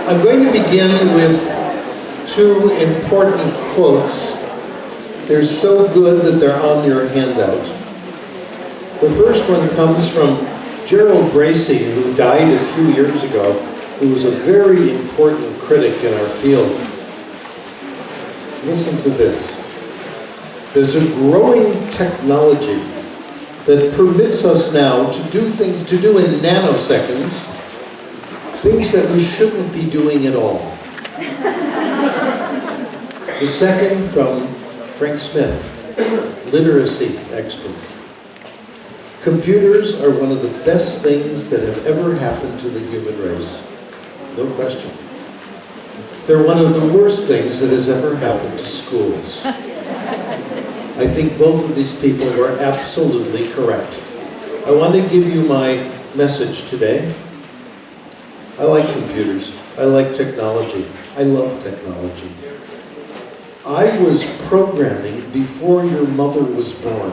I'm going to begin with two important quotes. They're so good that they're on your handout. The first one comes from Gerald Bracey, who died a few years ago, who was a very important critic in our field. Listen to this. There's a growing technology that permits us now to do in nanoseconds, things that we shouldn't be doing at all. The second from Frank Smith, literacy expert. Computers are one of the best things that have ever happened to the human race. No question. They're one of the worst things that has ever happened to schools. I think both of these people are absolutely correct. I want to give you my message today. I like computers. I like technology. I love technology. I was programming before your mother was born.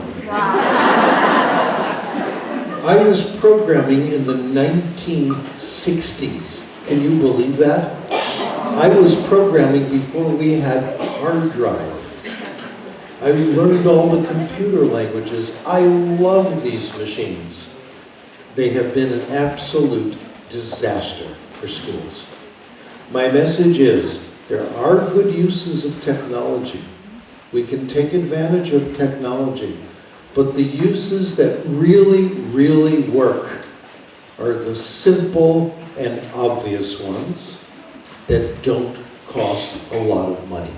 I was programming in the 1960s. Can you believe that? I was programming before we had hard drives. I learned all the computer languages. I love these machines. They have been an absolute disaster for schools. My message is, there are good uses of technology. We can take advantage of technology, but the uses that really, really work are the simple and obvious ones that don't cost a lot of money.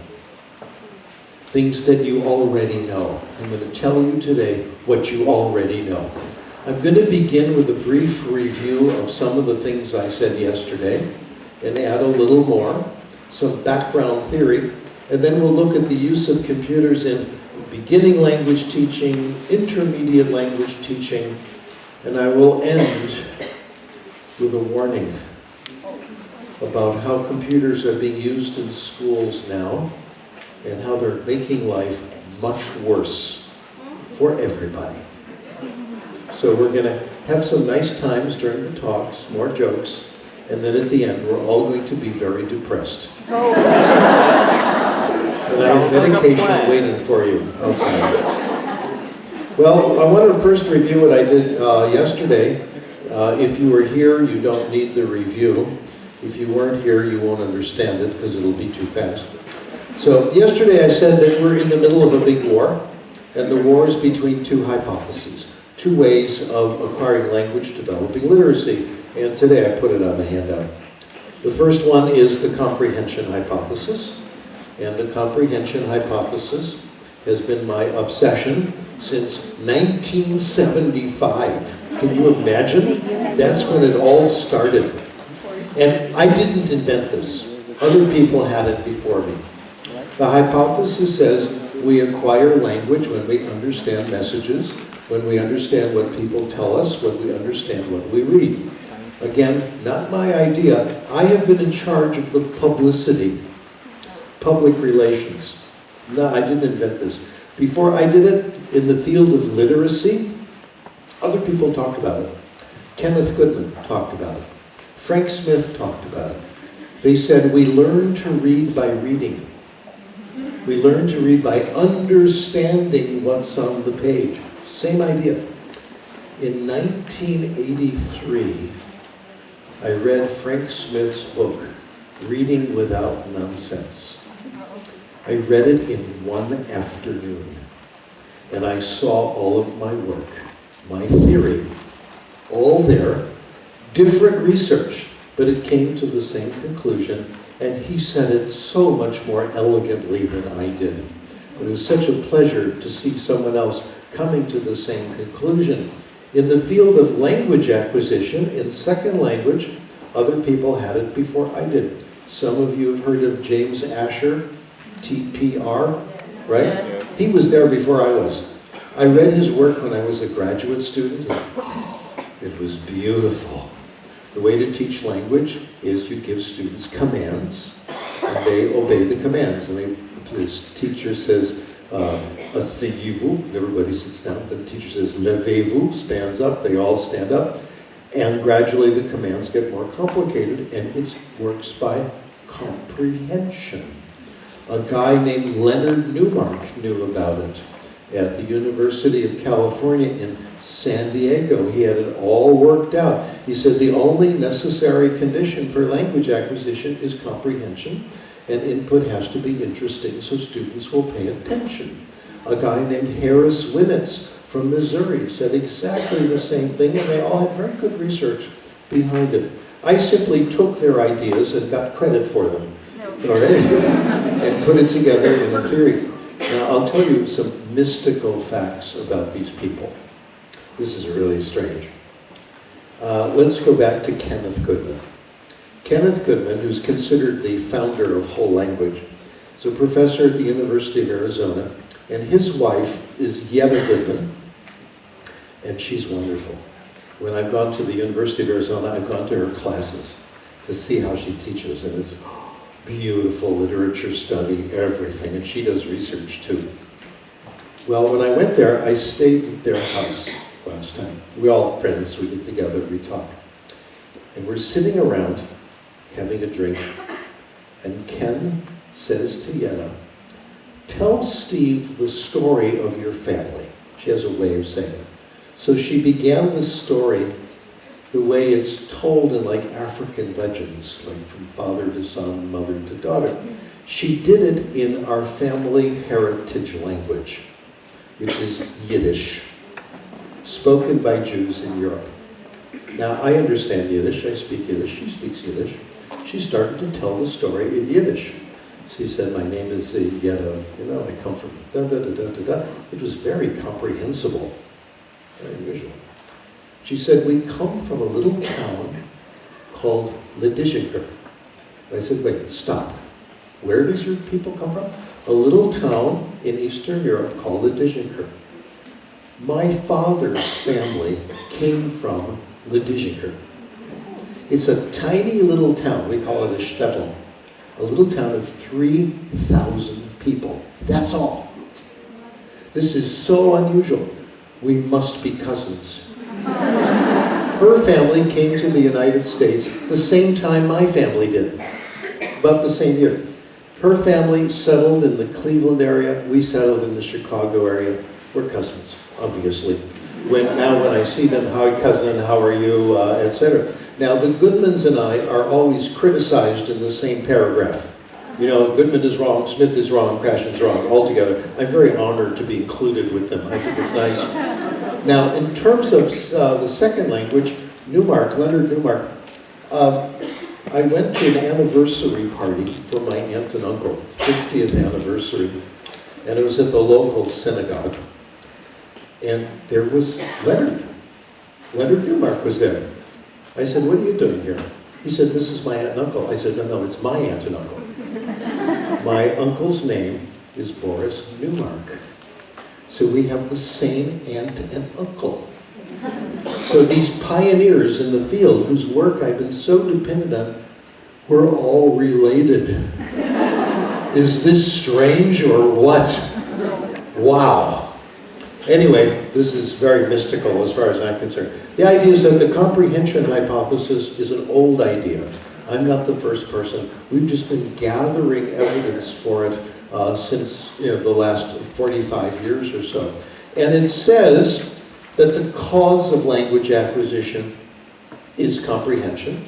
Things that you already know. I'm going to tell you today what you already know. I'm going to begin with a brief review of some of the things I said yesterday and add a little more, some background theory, and then we'll look at the use of computers in beginning language teaching, intermediate language teaching, and I will end with a warning about how computers are being used in schools now and how they're making life much worse for everybody. So we're going to have some nice times during the talks, more jokes, and then at the end we're all going to be very depressed. And I have medication waiting for you outside. Well, I want to first review what I did yesterday. If you were here, you don't need the review. If you weren't here, you won't understand it because it'll be too fast. So yesterday I said that we're in the middle of a big war, and the war is between two hypotheses, two ways of acquiring language, developing literacy, and today I put it on the handout. The first one is the Comprehension Hypothesis, and the Comprehension Hypothesis has been my obsession since 1975. Can you imagine? That's when it all started. And I didn't invent this. Other people had it before me. The hypothesis says we acquire language when we understand messages, when we understand what people tell us, when we understand what we read. Again, not my idea. I have been in charge of the publicity, public relations. No, I didn't invent this. Before I did it in the field of literacy, other people talked about it. Kenneth Goodman talked about it. Frank Smith talked about it. They said we learn to read by reading. We learn to read by understanding what's on the page. Same idea. In 1983, I read Frank Smith's book, Reading Without Nonsense. I read it in one afternoon, and I saw all of my work, my theory, all there, different research, but it came to the same conclusion, and he said it so much more elegantly than I did. But it was such a pleasure to see someone else coming to the same conclusion. In the field of language acquisition, in second language, other people had it before I did. Some of you have heard of James Asher, TPR, right? Yeah. He was there before I was. I read his work when I was a graduate student, and it was beautiful. The way to teach language is you give students commands, and they obey the commands. And this teacher says, asseyez-vous, everybody sits down. The teacher says, levez-vous, stands up, they all stand up. And gradually the commands get more complicated, and it works by comprehension. A guy named Leonard Newmark knew about it at the University of California in San Diego. He had it all worked out. He said the only necessary condition for language acquisition is comprehension, and input has to be interesting so students will pay attention. A guy named Harris Winnitz from Missouri said exactly the same thing, and they all had very good research behind it. I simply took their ideas and got credit for them, all right, and put it together in a theory. Now, I'll tell you some mystical facts about these people. This is really strange. Let's go back to Kenneth Goodman. Kenneth Goodman, who's considered the founder of whole language, is a professor at the University of Arizona, and his wife is Yetta Goodman, and she's wonderful. When I've gone to the University of Arizona, I've gone to her classes to see how she teaches, and it's beautiful literature study, everything, and she does research too. Well, when I went there, I stayed at their house last time. We're all friends, we get together, we talk. And we're sitting around having a drink, and Ken says to Yetta, "Tell Steve the story of your family." She has a way of saying it. So she began the story the way it's told in like African legends, like from father to son, mother to daughter. She did it in our family heritage language, which is Yiddish, spoken by Jews in Europe. Now, I understand Yiddish, I speak Yiddish, she speaks Yiddish. She started to tell the story in Yiddish. She said, "My name is Yetta, I come from da-da-da-da-da-da." It was very comprehensible, very unusual. She said, "We come from a little town called Ledizhenker." I said, "Wait, stop. Where does your people come from?" "A little town in Eastern Europe called Ledizhenker. My father's family came from Ledizhenker. It's a tiny little town. We call it a shtetl. A little town of 3,000 people. That's all. This is so unusual. We must be cousins." Her family came to the United States the same time my family did, about the same year. Her family settled in the Cleveland area. We settled in the Chicago area. We're cousins, obviously. When I see them, "Hi, cousin, how are you?" etc. Now, the Goodmans and I are always criticized in the same paragraph. Goodman is wrong, Smith is wrong, Krashen's wrong, all together. I'm very honored to be included with them. I think it's nice. Now, in terms of the second language, Leonard Newmark, I went to an anniversary party for my aunt and uncle, 50th anniversary, and it was at the local synagogue. And there was Leonard. Leonard Newmark was there. I said, "What are you doing here?" He said, "This is my aunt and uncle." I said, No, it's my aunt and uncle. My uncle's name is Boris Newmark. So we have the same aunt and uncle. So these pioneers in the field whose work I've been so dependent on, we're all related. Is this strange or what? Wow. Anyway, this is very mystical as far as I'm concerned. The idea is that the comprehension hypothesis is an old idea. I'm not the first person. We've just been gathering evidence for it since the last 45 years or so. And it says that the cause of language acquisition is comprehension.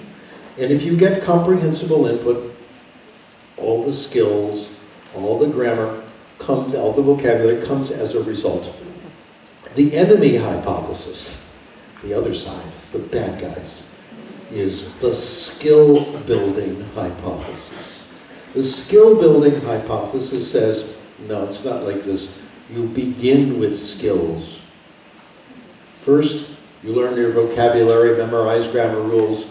And if you get comprehensible input, all the skills, all the grammar, all the vocabulary comes as a result. The enemy hypothesis, the other side, the bad guys, is the skill-building hypothesis. The skill-building hypothesis says, no, it's not like this. You begin with skills. First, you learn your vocabulary, memorize grammar rules,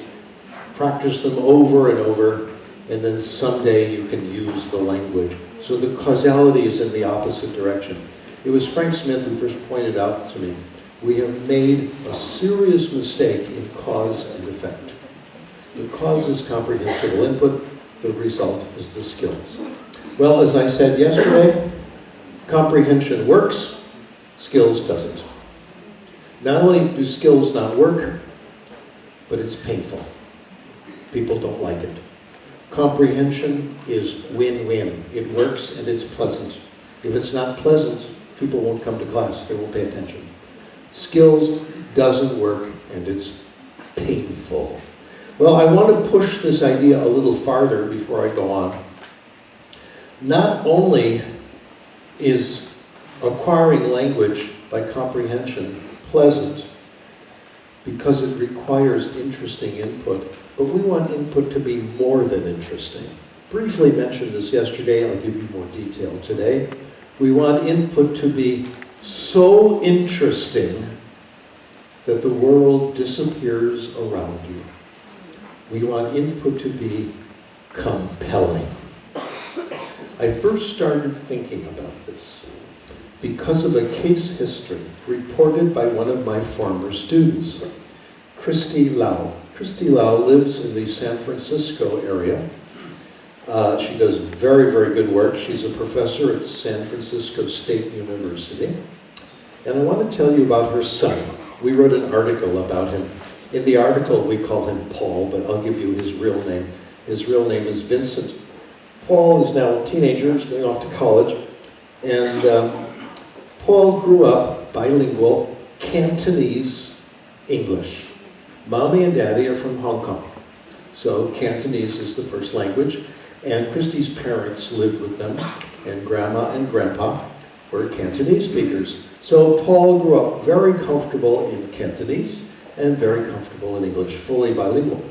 practice them over and over, and then someday you can use the language. So the causality is in the opposite direction. It was Frank Smith who first pointed out to me, we have made a serious mistake in cause and effect. The cause is comprehensible input, the result is the skills. Well, as I said yesterday, comprehension works, skills doesn't. Not only do skills not work, but it's painful. People don't like it. Comprehension is win-win. It works and it's pleasant. If it's not pleasant, people won't come to class. They won't pay attention. Skills doesn't work and it's painful. Well, I want to push this idea a little farther before I go on. Not only is acquiring language by comprehension pleasant because it requires interesting input, but we want input to be more than interesting. Briefly mentioned this yesterday, I'll give you more detail today. We want input to be so interesting that the world disappears around you. We want input to be compelling. I first started thinking about this because of a case history reported by one of my former students, Christy Lau. Christy Lau lives in the San Francisco area. She does very, very good work. She's a professor at San Francisco State University. And I want to tell you about her son. We wrote an article about him. In the article, we call him Paul, but I'll give you his real name. His real name is Vincent. Paul is now a teenager, he's going off to college. And Paul grew up bilingual, Cantonese English. Mommy and Daddy are from Hong Kong. So Cantonese is the first language. And Christy's parents lived with them, and Grandma and Grandpa were Cantonese speakers. So Paul grew up very comfortable in Cantonese and very comfortable in English, fully bilingual.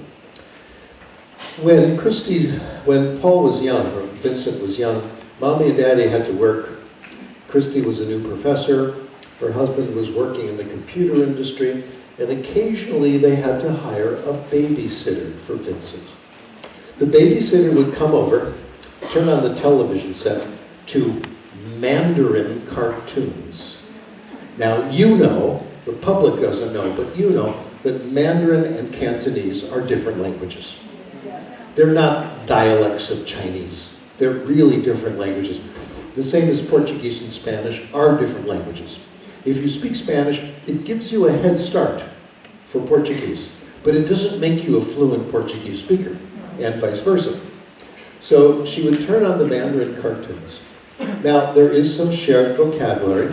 When Paul was young, or Vincent was young, Mommy and Daddy had to work. Christy was a new professor. Her husband was working in the computer industry, and occasionally they had to hire a babysitter for Vincent. The babysitter would come over, turn on the television set to Mandarin cartoons. Now, you know, the public doesn't know, but you know that Mandarin and Cantonese are different languages. They're not dialects of Chinese. They're really different languages. The same as Portuguese and Spanish are different languages. If you speak Spanish, it gives you a head start for Portuguese, but it doesn't make you a fluent Portuguese speaker, and vice versa. So she would turn on the Mandarin cartoons. Now, there is some shared vocabulary,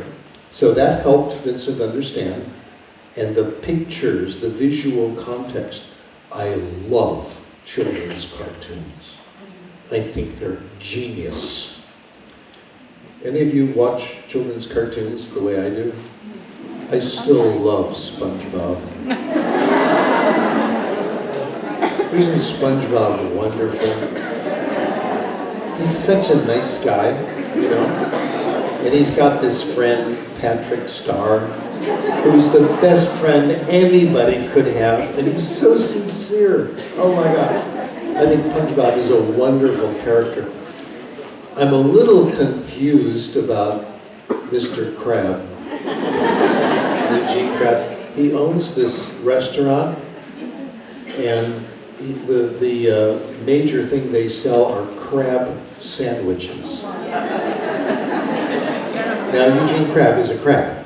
so that helped Vincent understand. And the pictures, the visual context, I love children's cartoons. I think they're genius. Any of you watch children's cartoons the way I do? I still love SpongeBob. Isn't SpongeBob wonderful? He's such a nice guy, you know? And he's got this friend, Patrick Star, who's the best friend anybody could have, and he's so sincere. Oh my gosh. I think SpongeBob is a wonderful character. I'm a little confused about Mr. Crab, Eugene Crab. He owns this restaurant, and the major thing they sell are crab sandwiches. Now, Eugene Crab is a crab,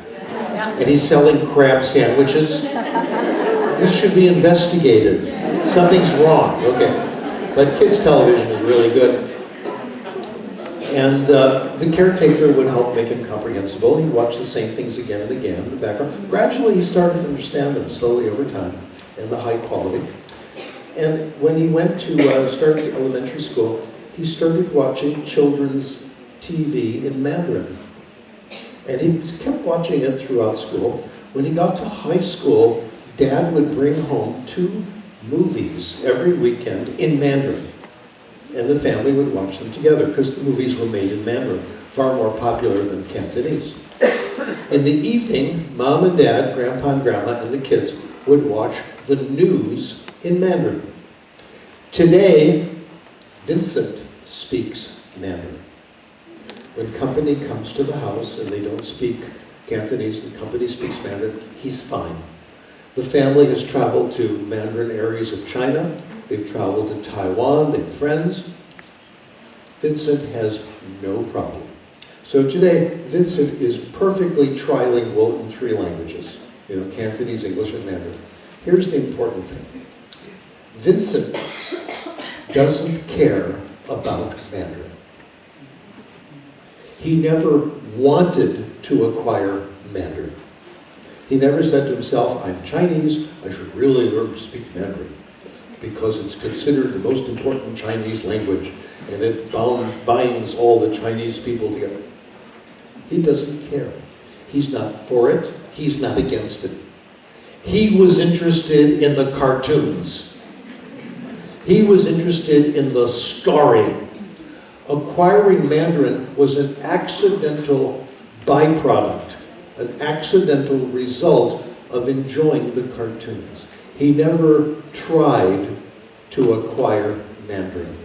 and he's selling crab sandwiches. This should be investigated. Something's wrong, okay. But kids' television is really good. And the caretaker would help make him comprehensible. He'd watch the same things again and again in the background. Gradually, he started to understand them slowly over time, and the high quality. And when he went to start elementary school, he started watching children's TV in Mandarin. And he kept watching it throughout school. When he got to high school, Dad would bring home 2 movies every weekend in Mandarin. And the family would watch them together because the movies were made in Mandarin, far more popular than Cantonese. In the evening, Mom and Dad, Grandpa and Grandma, and the kids would watch the news in Mandarin. Today, Vincent speaks Mandarin. When company comes to the house and they don't speak Cantonese, the company speaks Mandarin, he's fine. The family has traveled to Mandarin areas of China. They've traveled to Taiwan, they have friends. Vincent has no problem. So today, Vincent is perfectly trilingual in 3 languages. Cantonese, English, and Mandarin. Here's the important thing. Vincent doesn't care about Mandarin. He never wanted to acquire Mandarin. He never said to himself, I'm Chinese, I should really learn to speak Mandarin because it's considered the most important Chinese language and it binds all the Chinese people together. He doesn't care. He's not for it, he's not against it. He was interested in the cartoons. He was interested in the story. Acquiring Mandarin was an accidental byproduct, an accidental result of enjoying the cartoons. He never tried to acquire Mandarin.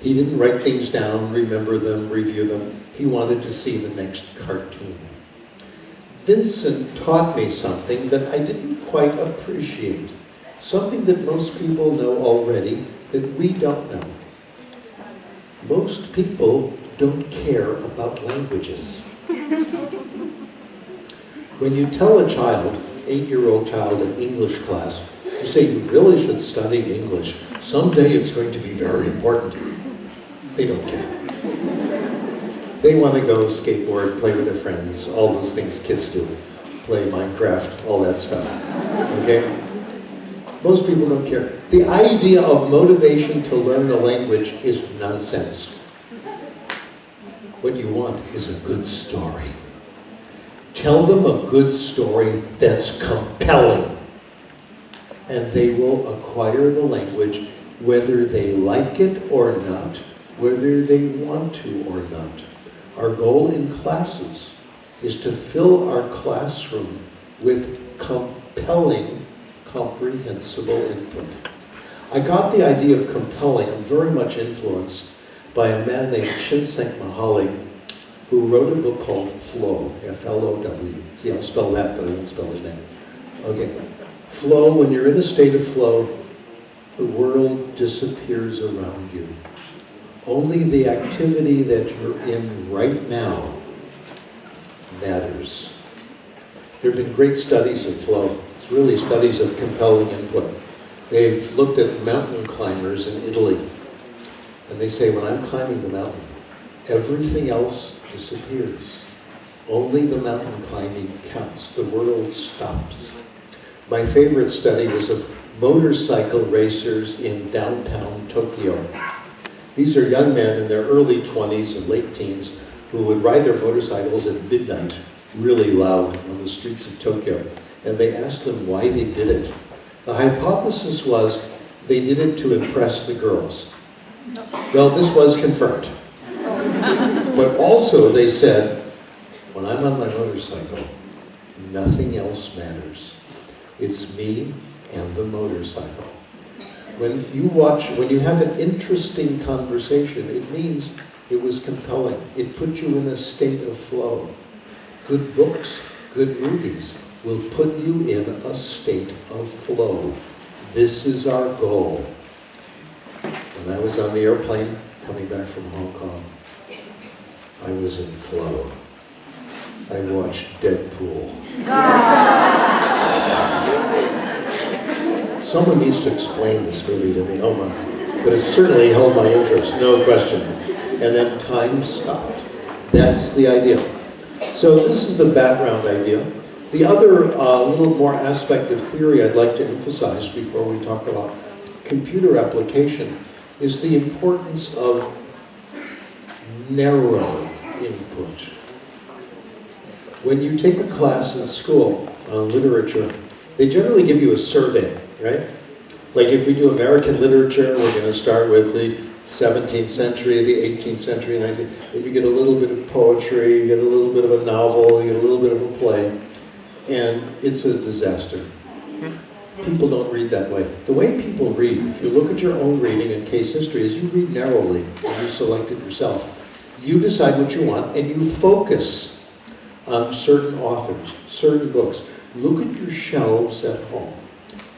He didn't write things down, remember them, review them. He wanted to see the next cartoon. Vincent taught me something that I didn't quite appreciate, something that most people know already that we don't know. Most people don't care about languages. When you tell a child, 8-year-old child in English class, you say you really should study English. Someday it's going to be very important. They don't care. They want to go skateboard, play with their friends, all those things kids do. Play Minecraft, all that stuff. Okay? Most people don't care. The idea of motivation to learn a language is nonsense. What you want is a good story. Tell them a good story that's compelling, and they will acquire the language whether they like it or not, whether they want to or not. Our goal in classes is to fill our classroom with compelling, comprehensible input. I got the idea of compelling. I'm very much influenced by a man named Csikszentmihalyi, who wrote a book called Flow, F-L-O-W. See, I'll spell that, but I won't spell his name. Okay. Flow, when you're in a state of flow, the world disappears around you. Only the activity that you're in right now matters. There have been great studies of flow. It's really studies of compelling input. They've looked at mountain climbers in Italy, and they say, when I'm climbing the mountain, everything else disappears. Only the mountain climbing counts. The world stops. My favorite study was of motorcycle racers in downtown Tokyo. These are young men in their early 20s and late teens who would ride their motorcycles at midnight, really loud, on the streets of Tokyo. And they asked them why they did it. The hypothesis was they did it to impress the girls. Well, this was confirmed. But also they said, when I'm on my motorcycle, nothing else matters. It's me and the motorcycle. When you have an interesting conversation, it means it was compelling. It put you in a state of flow. Good books, good movies will put you in a state of flow. This is our goal. When I was on the airplane coming back from Hong Kong, I was in flow. I watched Deadpool. Someone needs to explain this movie to me. Oh my. But it certainly held my interest, no question. And then time stopped. That's the idea. So this is the background idea. The other little more aspect of theory I'd like to emphasize before we talk about computer application is the importance of narrow input. When you take a class in school on literature, they generally give you a survey, right? Like if we do American literature, we're going to start with the 17th century, the 18th century, 19th, and you get a little bit of poetry, you get a little bit of a novel, you get a little bit of a play, and it's a disaster. People don't read that way. The way people read, if you look at your own reading and case history, is you read narrowly, when you select it yourself. You decide what you want, and you focus on certain authors, certain books. Look at your shelves at home,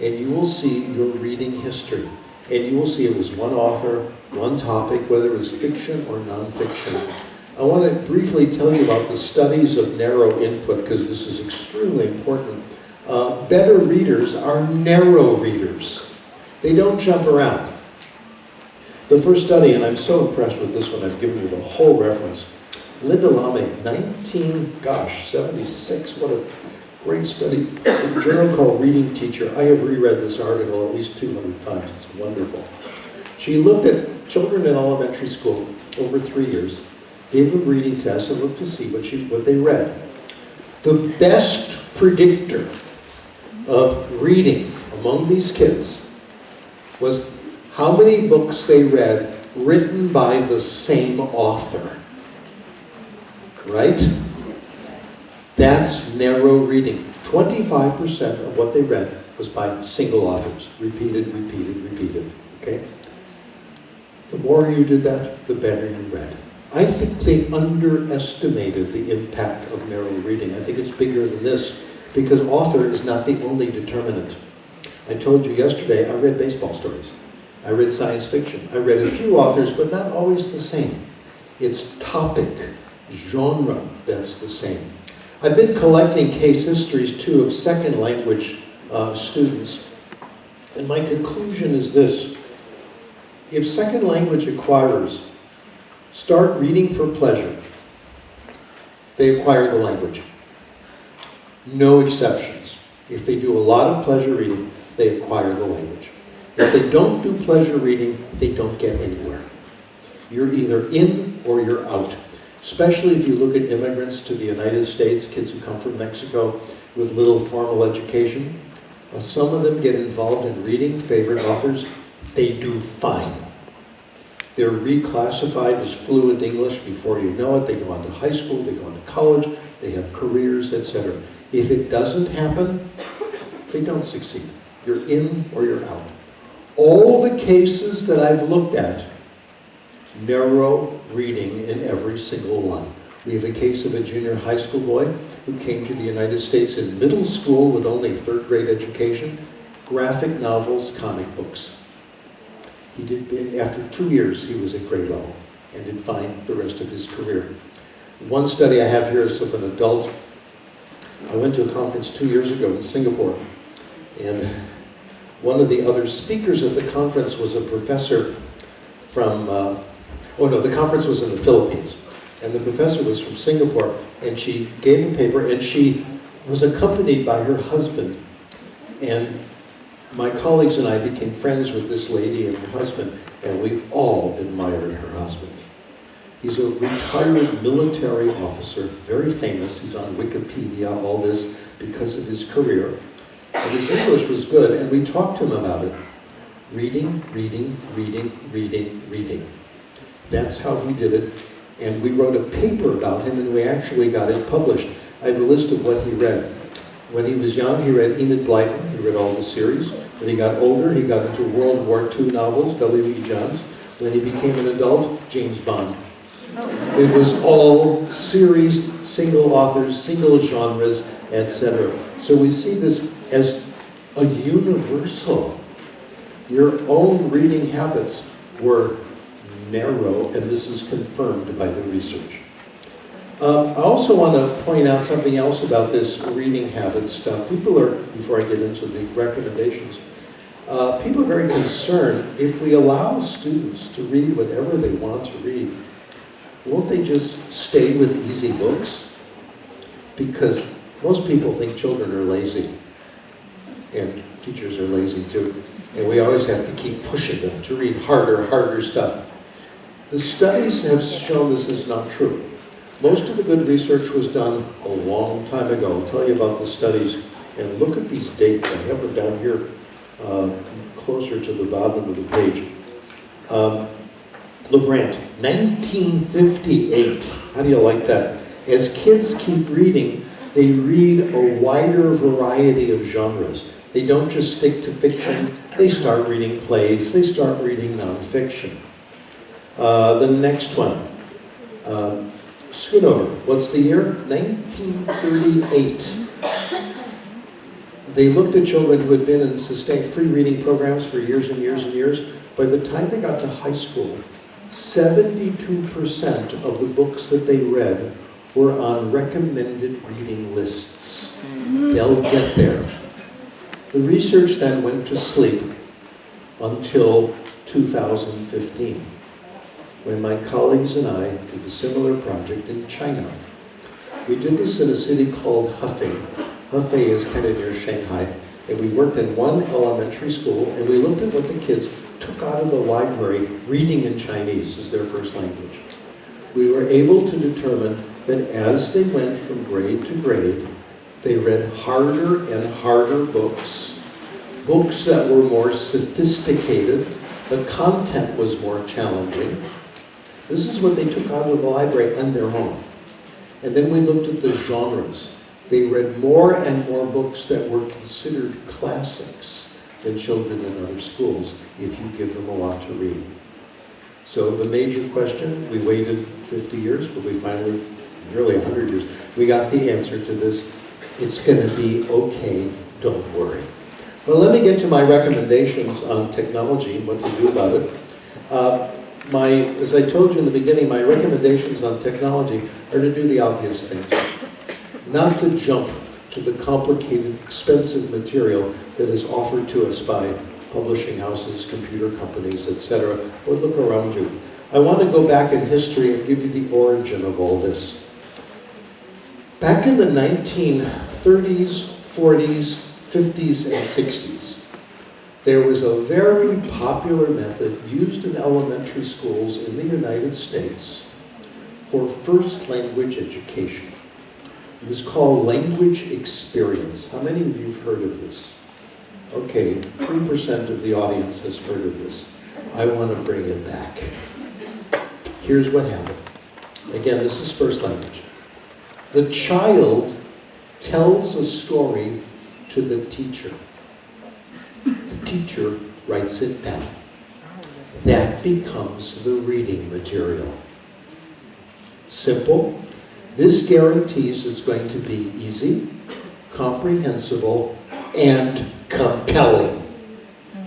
and you will see your reading history. And you will see it was one author, one topic, whether it was fiction or nonfiction. I want to briefly tell you about the studies of narrow input, because this is extremely important. Better readers are narrow readers. They don't jump around. The first study, and I'm so impressed with this one, I've given you the whole reference. Linda Lame, 76, what a great study. A journal called Reading Teacher. I have reread this article at least 200 times. It's wonderful. She looked at children in elementary school over 3 years, gave them reading tests, and looked to see what they read. The best predictor of reading among these kids was how many books they read written by the same author. Right? That's narrow reading. 25% of what they read was by single authors. Repeated. Okay? The more you did that, the better you read. I think they underestimated the impact of narrow reading. I think it's bigger than this, because author is not the only determinant. I told you yesterday, I read baseball stories. I read science fiction. I read a few authors, but not always the same. It's topic, genre that's the same. I've been collecting case histories, too, of second language students, and my conclusion is this. If second language acquirers start reading for pleasure, they acquire the language. No exceptions. If they do a lot of pleasure reading, they acquire the language. If they don't do pleasure reading, they don't get anywhere. You're either in or you're out. Especially if you look at immigrants to the United States, kids who come from Mexico with little formal education. Some of them get involved in reading favorite authors. They do fine. They're reclassified as fluent English before you know it. They go on to high school, they go on to college, they have careers, etc. If it doesn't happen, they don't succeed. You're in or you're out. All the cases that I've looked at, narrow reading in every single one. We have a case of a junior high school boy who came to the United States in middle school with only a third grade education, graphic novels, comic books. He did, after 2 years, he was at grade level and did fine the rest of his career. One study I have here is of an adult. I went to a conference 2 years ago in Singapore, and one of the other speakers at the conference was a professor from, the conference was in the Philippines, and the professor was from Singapore, and she gave a paper, and she was accompanied by her husband, and my colleagues and I became friends with this lady and her husband, and we all admired her husband. He's a retired military officer, very famous. He's on Wikipedia, all this, because of his career. And his English was good, and we talked to him about it. Reading. That's how he did it. And we wrote a paper about him, and we actually got it published. I have a list of what he read. When he was young, he read Enid Blyton. He read all the series. When he got older, he got into World War II novels, W.E. Johns. When he became an adult, James Bond. It was all series, single authors, single genres, etc. So we see this as a universal. Your own reading habits were narrow, and this is confirmed by the research. I also want to point out something else about this reading habit stuff. People are, before I get into the recommendations, people are very concerned if we allow students to read whatever they want to read, won't they just stay with easy books? Because most people think children are lazy, and teachers are lazy too, and we always have to keep pushing them to read harder stuff. The studies have shown this is not true. Most of the good research was done a long time ago. I'll tell you about the studies, and look at these dates. I have them down here closer to the bottom of the page. LeBrant, 1958. How do you like that? As kids keep reading, they read a wider variety of genres. They don't just stick to fiction. They start reading plays. They start reading nonfiction. The next one. Schoonover, what's the year? 1938. They looked at children who had been in sustained free reading programs for years and years and years. By the time they got to high school, 72% of the books that they read were on recommended reading lists. They'll get there. The research then went to sleep. until 2015, when my colleagues and I did a similar project in China. We did this in a city called Hefei. Hefei is kind of near Shanghai. And we worked in one elementary school, and we looked at what the kids took out of the library reading in Chinese as their first language. We were able to determine that as they went from grade to grade, they read harder and harder books, books that were more sophisticated, the content was more challenging. This is what they took out of the library and their home. And then we looked at the genres. They read more and more books that were considered classics than children in other schools if you give them a lot to read. So the major question, we waited 50 years, but we finally, nearly 100 years, we got the answer to this. It's going to be okay, don't worry. Well, let me get to my recommendations on technology and what to do about it. As I told you in the beginning, my recommendations on technology are to do the obvious things. Not to jump to the complicated, expensive material that is offered to us by publishing houses, computer companies, etc. But look around you. I want to go back in history and give you the origin of all this. Back in the 1930s, 40s, 50s, and 60s, there was a very popular method used in elementary schools in the United States for first language education. It was called language experience. How many of you have heard of this? Okay, 3% of the audience has heard of this. I want to bring it back. Here's what happened. Again, this is first language. The child tells a story to the teacher. The teacher writes it down. That becomes the reading material. Simple. This guarantees it's going to be easy, comprehensible, and compelling,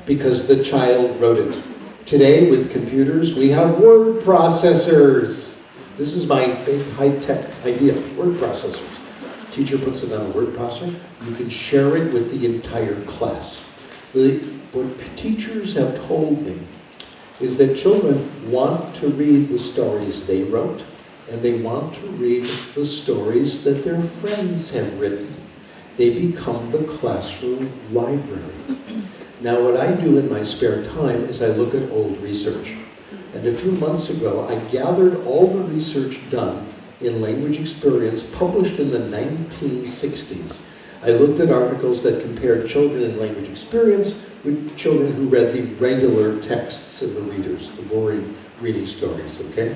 because the child wrote it. Today, with computers, we have word processors. This is my big high-tech idea, word processors. Teacher puts it on a word processor. You can share it with the entire class. What teachers have told me is that children want to read the stories they wrote, and they want to read the stories that their friends have written. They become the classroom library. Now, what I do in my spare time is I look at old research. And a few months ago, I gathered all the research done in language experience published in the 1960s. I looked at articles that compared children in language experience with children who read the regular texts of the readers, the boring reading stories, okay?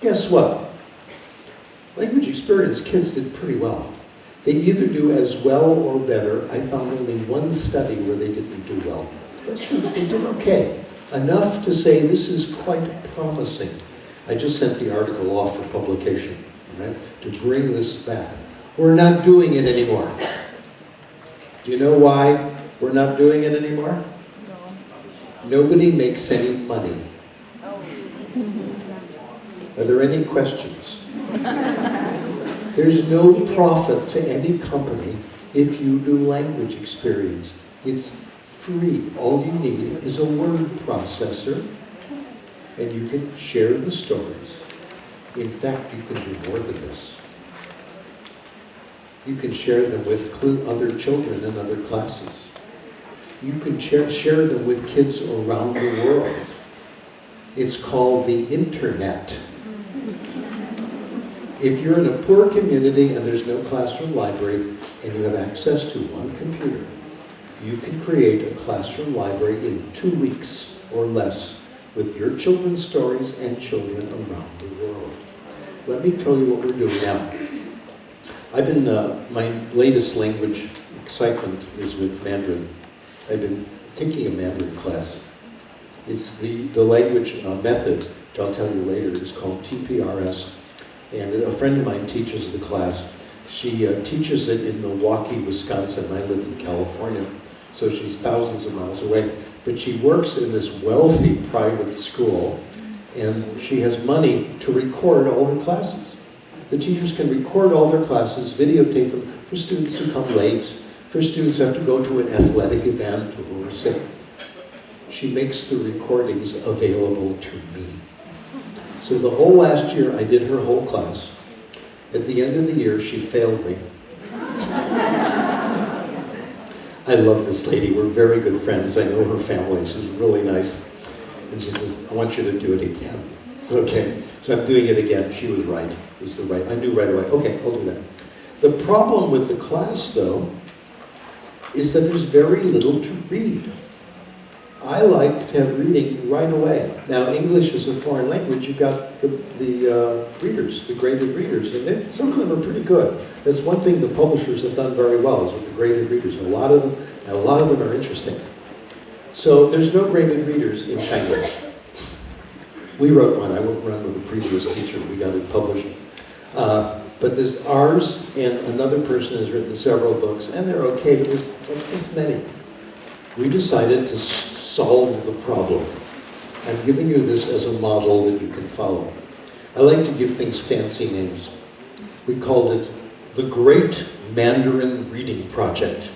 Guess what? Language experience kids did pretty well. They either do as well or better. I found only one study where they didn't do well. The rest of them, they did okay. Enough to say this is quite promising. I just sent the article off for publication, right, to bring this back. We're not doing it anymore. Do you know why we're not doing it anymore? No. Nobody makes any money. Are there any questions? There's no profit to any company if you do language experience. It's free. All you need is a word processor, and you can share the stories. In fact, you can do more than this. You can share them with other children in other classes. You can share them with kids around the world. It's called the internet. If you're in a poor community and there's no classroom library and you have access to one computer, you can create a classroom library in 2 weeks or less with your children's stories and children around the world. Let me tell you what we're doing now. I've been, my latest language excitement is with Mandarin. I've been taking a Mandarin class. It's the language method, which I'll tell you later, is called TPRS. And a friend of mine teaches the class. She teaches it in Milwaukee, Wisconsin. I live in California, so she's thousands of miles away. But she works in this wealthy private school, and she has money to record all her classes. The teachers can record all their classes, videotape them for students who come late, for students who have to go to an athletic event or who are sick. she makes the recordings available to me. So the whole last year, I did her whole class. At the end of the year, she failed me. I love this lady. We're very good friends. I know her family. She's really nice. And she says, I want you to do it again. Okay, so I'm doing it again. She was right. It was the right. I knew right away. Okay, I'll do that. The problem with the class, though, is that there's very little to read. I like to have reading right away. Now, English is a foreign language. You've got the readers, the graded readers, and some of them are pretty good. That's one thing the publishers have done very well, is with the graded readers. A lot of them are interesting. So there's no graded readers in Chinese. We wrote one. I won't run with the previous teacher. We got it published. But there's ours, and another person has written several books, and they're okay, but there's like this many. We decided to solve the problem. I'm giving you this as a model that you can follow. I like to give things fancy names. We called it the Great Mandarin Reading Project.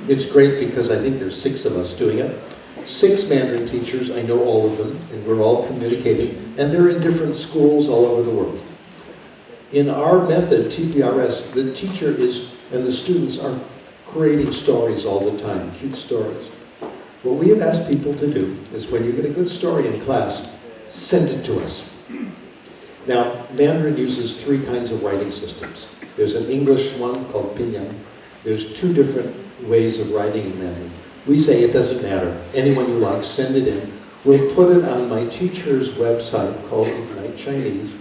It's great because I think there's 6 of us doing it. 6 Mandarin teachers, I know all of them, and we're all communicating, and they're in different schools all over the world. In our method, TPRS, the teacher and the students are creating stories all the time, cute stories. What we have asked people to do is when you get a good story in class, send it to us. Now, Mandarin uses 3 kinds of writing systems. There's an English one called Pinyin. There's 2 different ways of writing in Mandarin. We say it doesn't matter. Anyone you like, send it in. We'll put it on my teacher's website called Ignite Chinese,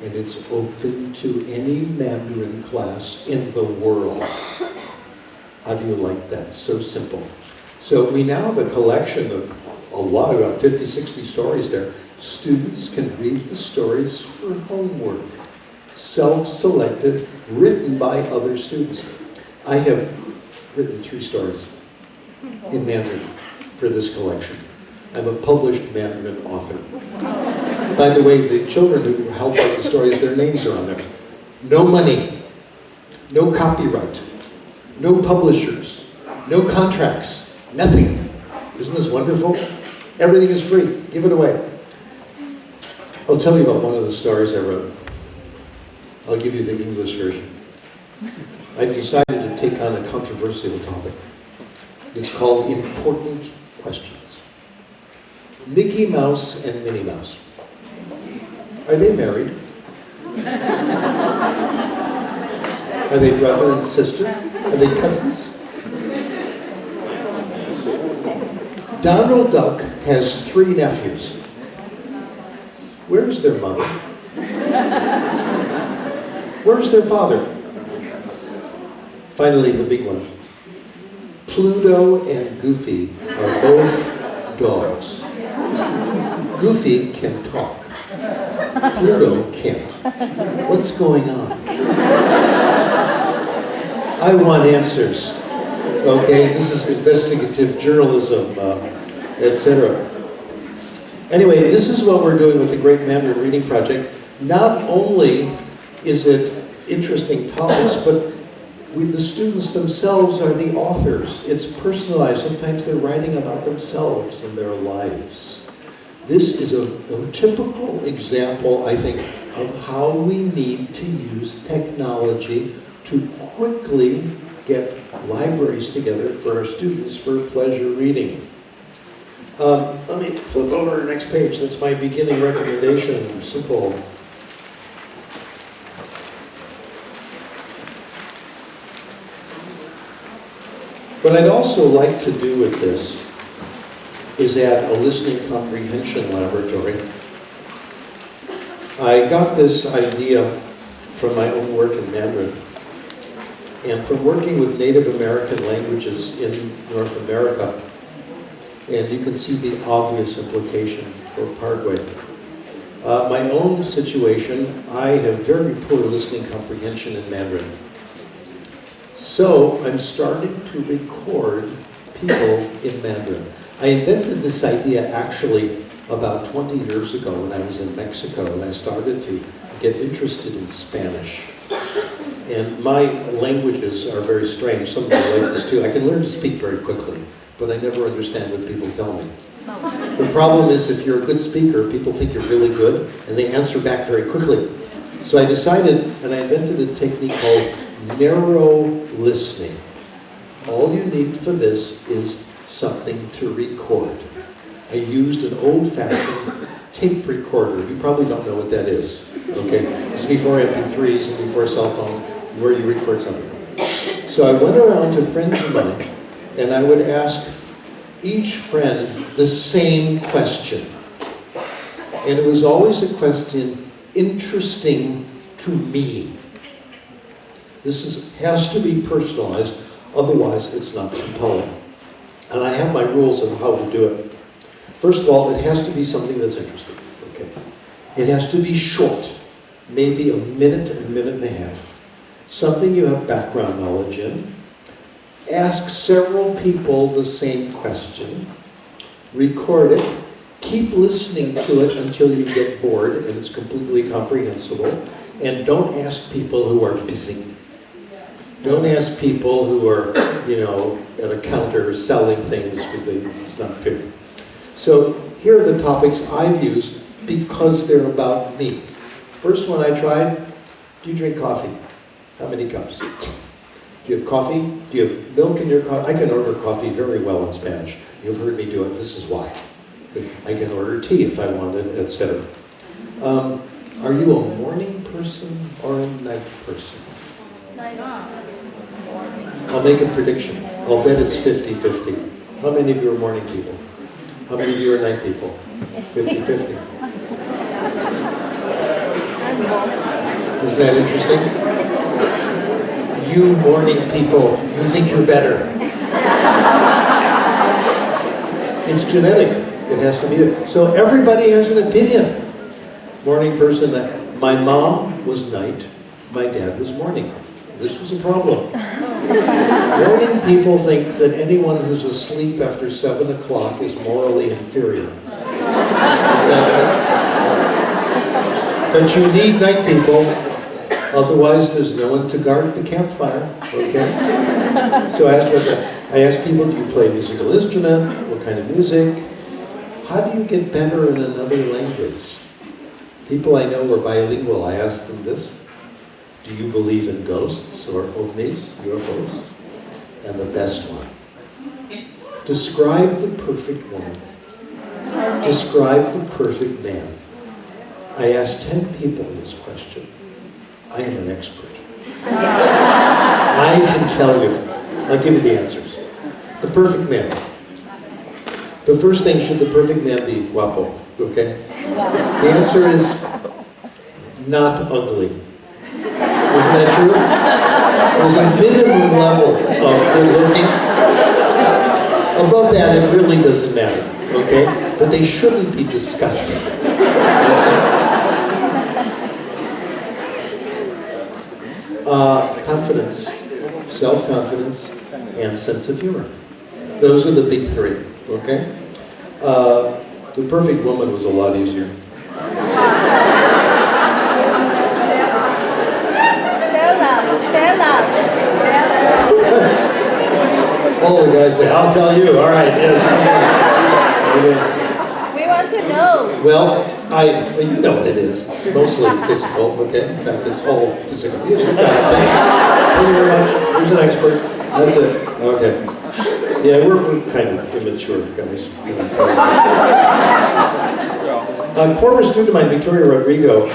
and it's open to any Mandarin class in the world. How do you like that? So simple. So we now have a collection of about 50, 60 stories there. Students can read the stories for homework, self-selected, written by other students. I have written 3 stories in Mandarin for this collection. I'm a published Mandarin author. By the way, the children who help write the stories, their names are on there. No money, no copyright, no publishers, no contracts, nothing. Isn't this wonderful? Everything is free. Give it away. I'll tell you about one of the stories I wrote. I'll give you the English version. I decided to take on a controversial topic. It's called Important Questions. Mickey Mouse and Minnie Mouse. Are they married? Are they brother and sister? Are they cousins? Donald Duck has 3 nephews. Where's their mother? Where's their father? Finally, the big one. Pluto and Goofy are both dogs. Goofy can talk. Pluto can't. What's going on? I want answers. Okay, this is investigative journalism, etc. Anyway, this is what we're doing with the Great Mandarin Reading Project. Not only is it interesting topics, but the students themselves are the authors. It's personalized. Sometimes they're writing about themselves and their lives. This is a typical example, I think, of how we need to use technology to quickly get libraries together for our students for pleasure reading. Let me flip over to the next page. That's my beginning recommendation. Simple. What I'd also like to do with this is add a listening comprehension laboratory. I got this idea from my own work in Mandarin and from working with Native American languages in North America. And you can see the obvious implication for Paraguay. My own situation, I have very poor listening comprehension in Mandarin. So I'm starting to record people in Mandarin. I invented this idea actually about 20 years ago when I was in Mexico, and I started to get interested in Spanish. And my languages are very strange. Some of you like this too. I can learn to speak very quickly. but I never understand what people tell me. The problem is if you're a good speaker, people think you're really good, and they answer back very quickly. So I decided, and I invented a technique called narrow listening. All you need for this is something to record. I used an old-fashioned tape recorder. You probably don't know what that is, okay? It's before MP3s and before cell phones, where you record something. So I went around to friends of mine, and I would ask each friend the same question. And it was always a question interesting to me. This has to be personalized, otherwise it's not compelling. And I have my rules of how to do it. First of all, it has to be something that's interesting, okay? It has to be short, maybe a minute and a half. Something you have background knowledge in. Ask several people the same question. Record it. Keep listening to it until you get bored and it's completely comprehensible. And don't ask people who are busy. Don't ask people who are, at a counter selling things because it's not fair. So here are the topics I've used because they're about me. First one I tried, do you drink coffee? How many cups? Do you have coffee? Do you have milk in your coffee? I can order coffee very well in Spanish. You've heard me do it, this is why. I can order tea if I want it, etc. Are you a morning person or a night person? I'll make a prediction. I'll bet it's 50-50. How many of you are morning people? How many of you are night people? 50-50. Isn't that interesting? You morning people, you think you're better. It's genetic. It has to be there. So everybody has an opinion. Morning person, my mom was night, my dad was morning. This was a problem. Morning people think that anyone who's asleep after 7 o'clock is morally inferior. But you need night people, otherwise there's no one to guard the campfire, okay? So I asked people, do you play a musical instrument? What kind of music? How do you get better in another language? People I know were bilingual, I asked them this. Do you believe in ghosts or ovnis, UFOs? And the best one. Describe the perfect woman. Describe the perfect man. I asked 10 people this question. I am an expert. I can tell you. I'll give you the answers. The perfect man. The first thing, should the perfect man be guapo? Okay? The answer is not ugly. Isn't that true? There's a minimum level of good looking. Above that, it really doesn't matter, okay? But they shouldn't be disgusting. Confidence, self-confidence, and sense of humor. Those are the big three, okay? The perfect woman was a lot easier. All the guys say, I'll tell you. All right, yes. Okay. We want to know. Well, you know what it is. It's mostly physical, okay? In fact, it's all physical. You know, thank you very much. Here's an expert. That's it. Okay. Yeah, we're kind of immature guys. A former student of mine, Victoria Rodrigo,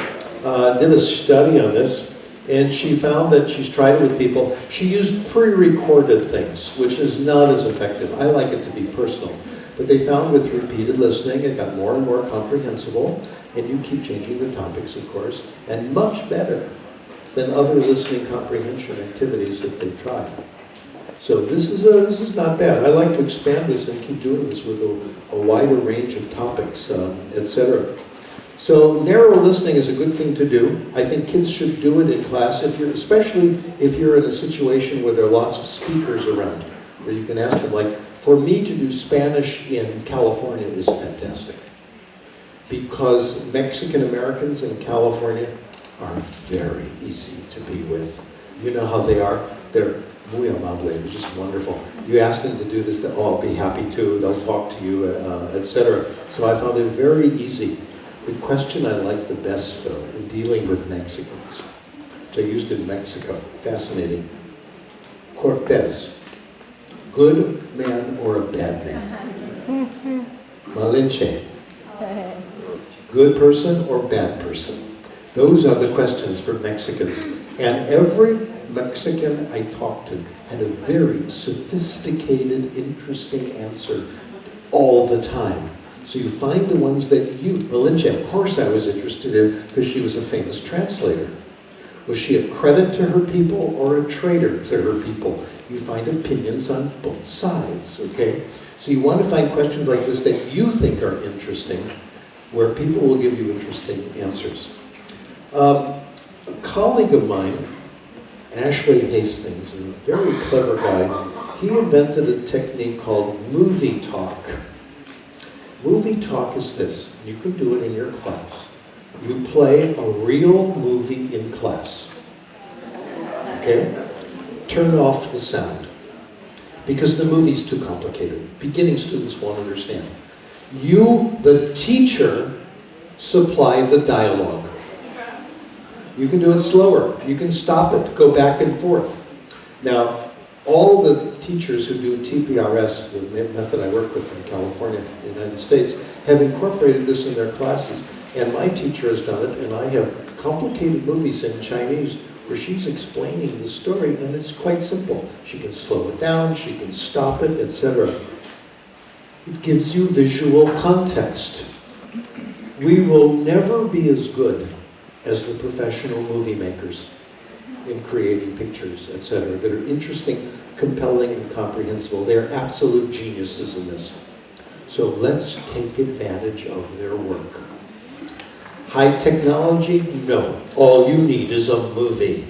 did a study on this. And she found that she's tried it with people. She used pre-recorded things, which is not as effective. I like it to be personal. But they found with repeated listening, it got more and more comprehensible. And you keep changing the topics, of course. And much better than other listening comprehension activities that they've tried. So this is not bad. I like to expand this and keep doing this with a wider range of topics, etc. So narrow listening is a good thing to do. I think kids should do it in class, especially if you're in a situation where there are lots of speakers around, where you can ask them, like, for me to do Spanish in California is fantastic. Because Mexican Americans in California are very easy to be with. You know how they are? They're muy amable. They're just wonderful. You ask them to do this, oh, I'll be happy to. They'll talk to you, etc. So I found it very easy. The question I like the best, though, in dealing with Mexicans, which I used in Mexico, fascinating. Cortés, good man or a bad man? Malinche, good person or bad person? Those are the questions for Mexicans. And every Mexican I talked to had a very sophisticated, interesting answer all the time. So you find the ones that Malinche, of course I was interested in because she was a famous translator. Was she a credit to her people or a traitor to her people? You find opinions on both sides, okay? So you want to find questions like this that you think are interesting, where people will give you interesting answers. A colleague of mine, Ashley Hastings, is a very clever guy. He invented a technique called movie talk. Movie talk is this. You can do it in your class. You play a real movie in class. Okay? Turn off the sound. Because the movie's too complicated. Beginning students won't understand. You, the teacher, supply the dialogue. You can do it slower. You can stop it, go back and forth. Now, all the teachers who do TPRS, the method I work with in California, the United States, have incorporated this in their classes. And my teacher has done it, and I have complicated movies in Chinese where she's explaining the story, and it's quite simple. She can slow it down, she can stop it, etc. It gives you visual context. We will never be as good as the professional movie makers in creating pictures, etc., that are interesting, compelling, and comprehensible. They're absolute geniuses in this. So let's take advantage of their work. High technology? No. All you need is a movie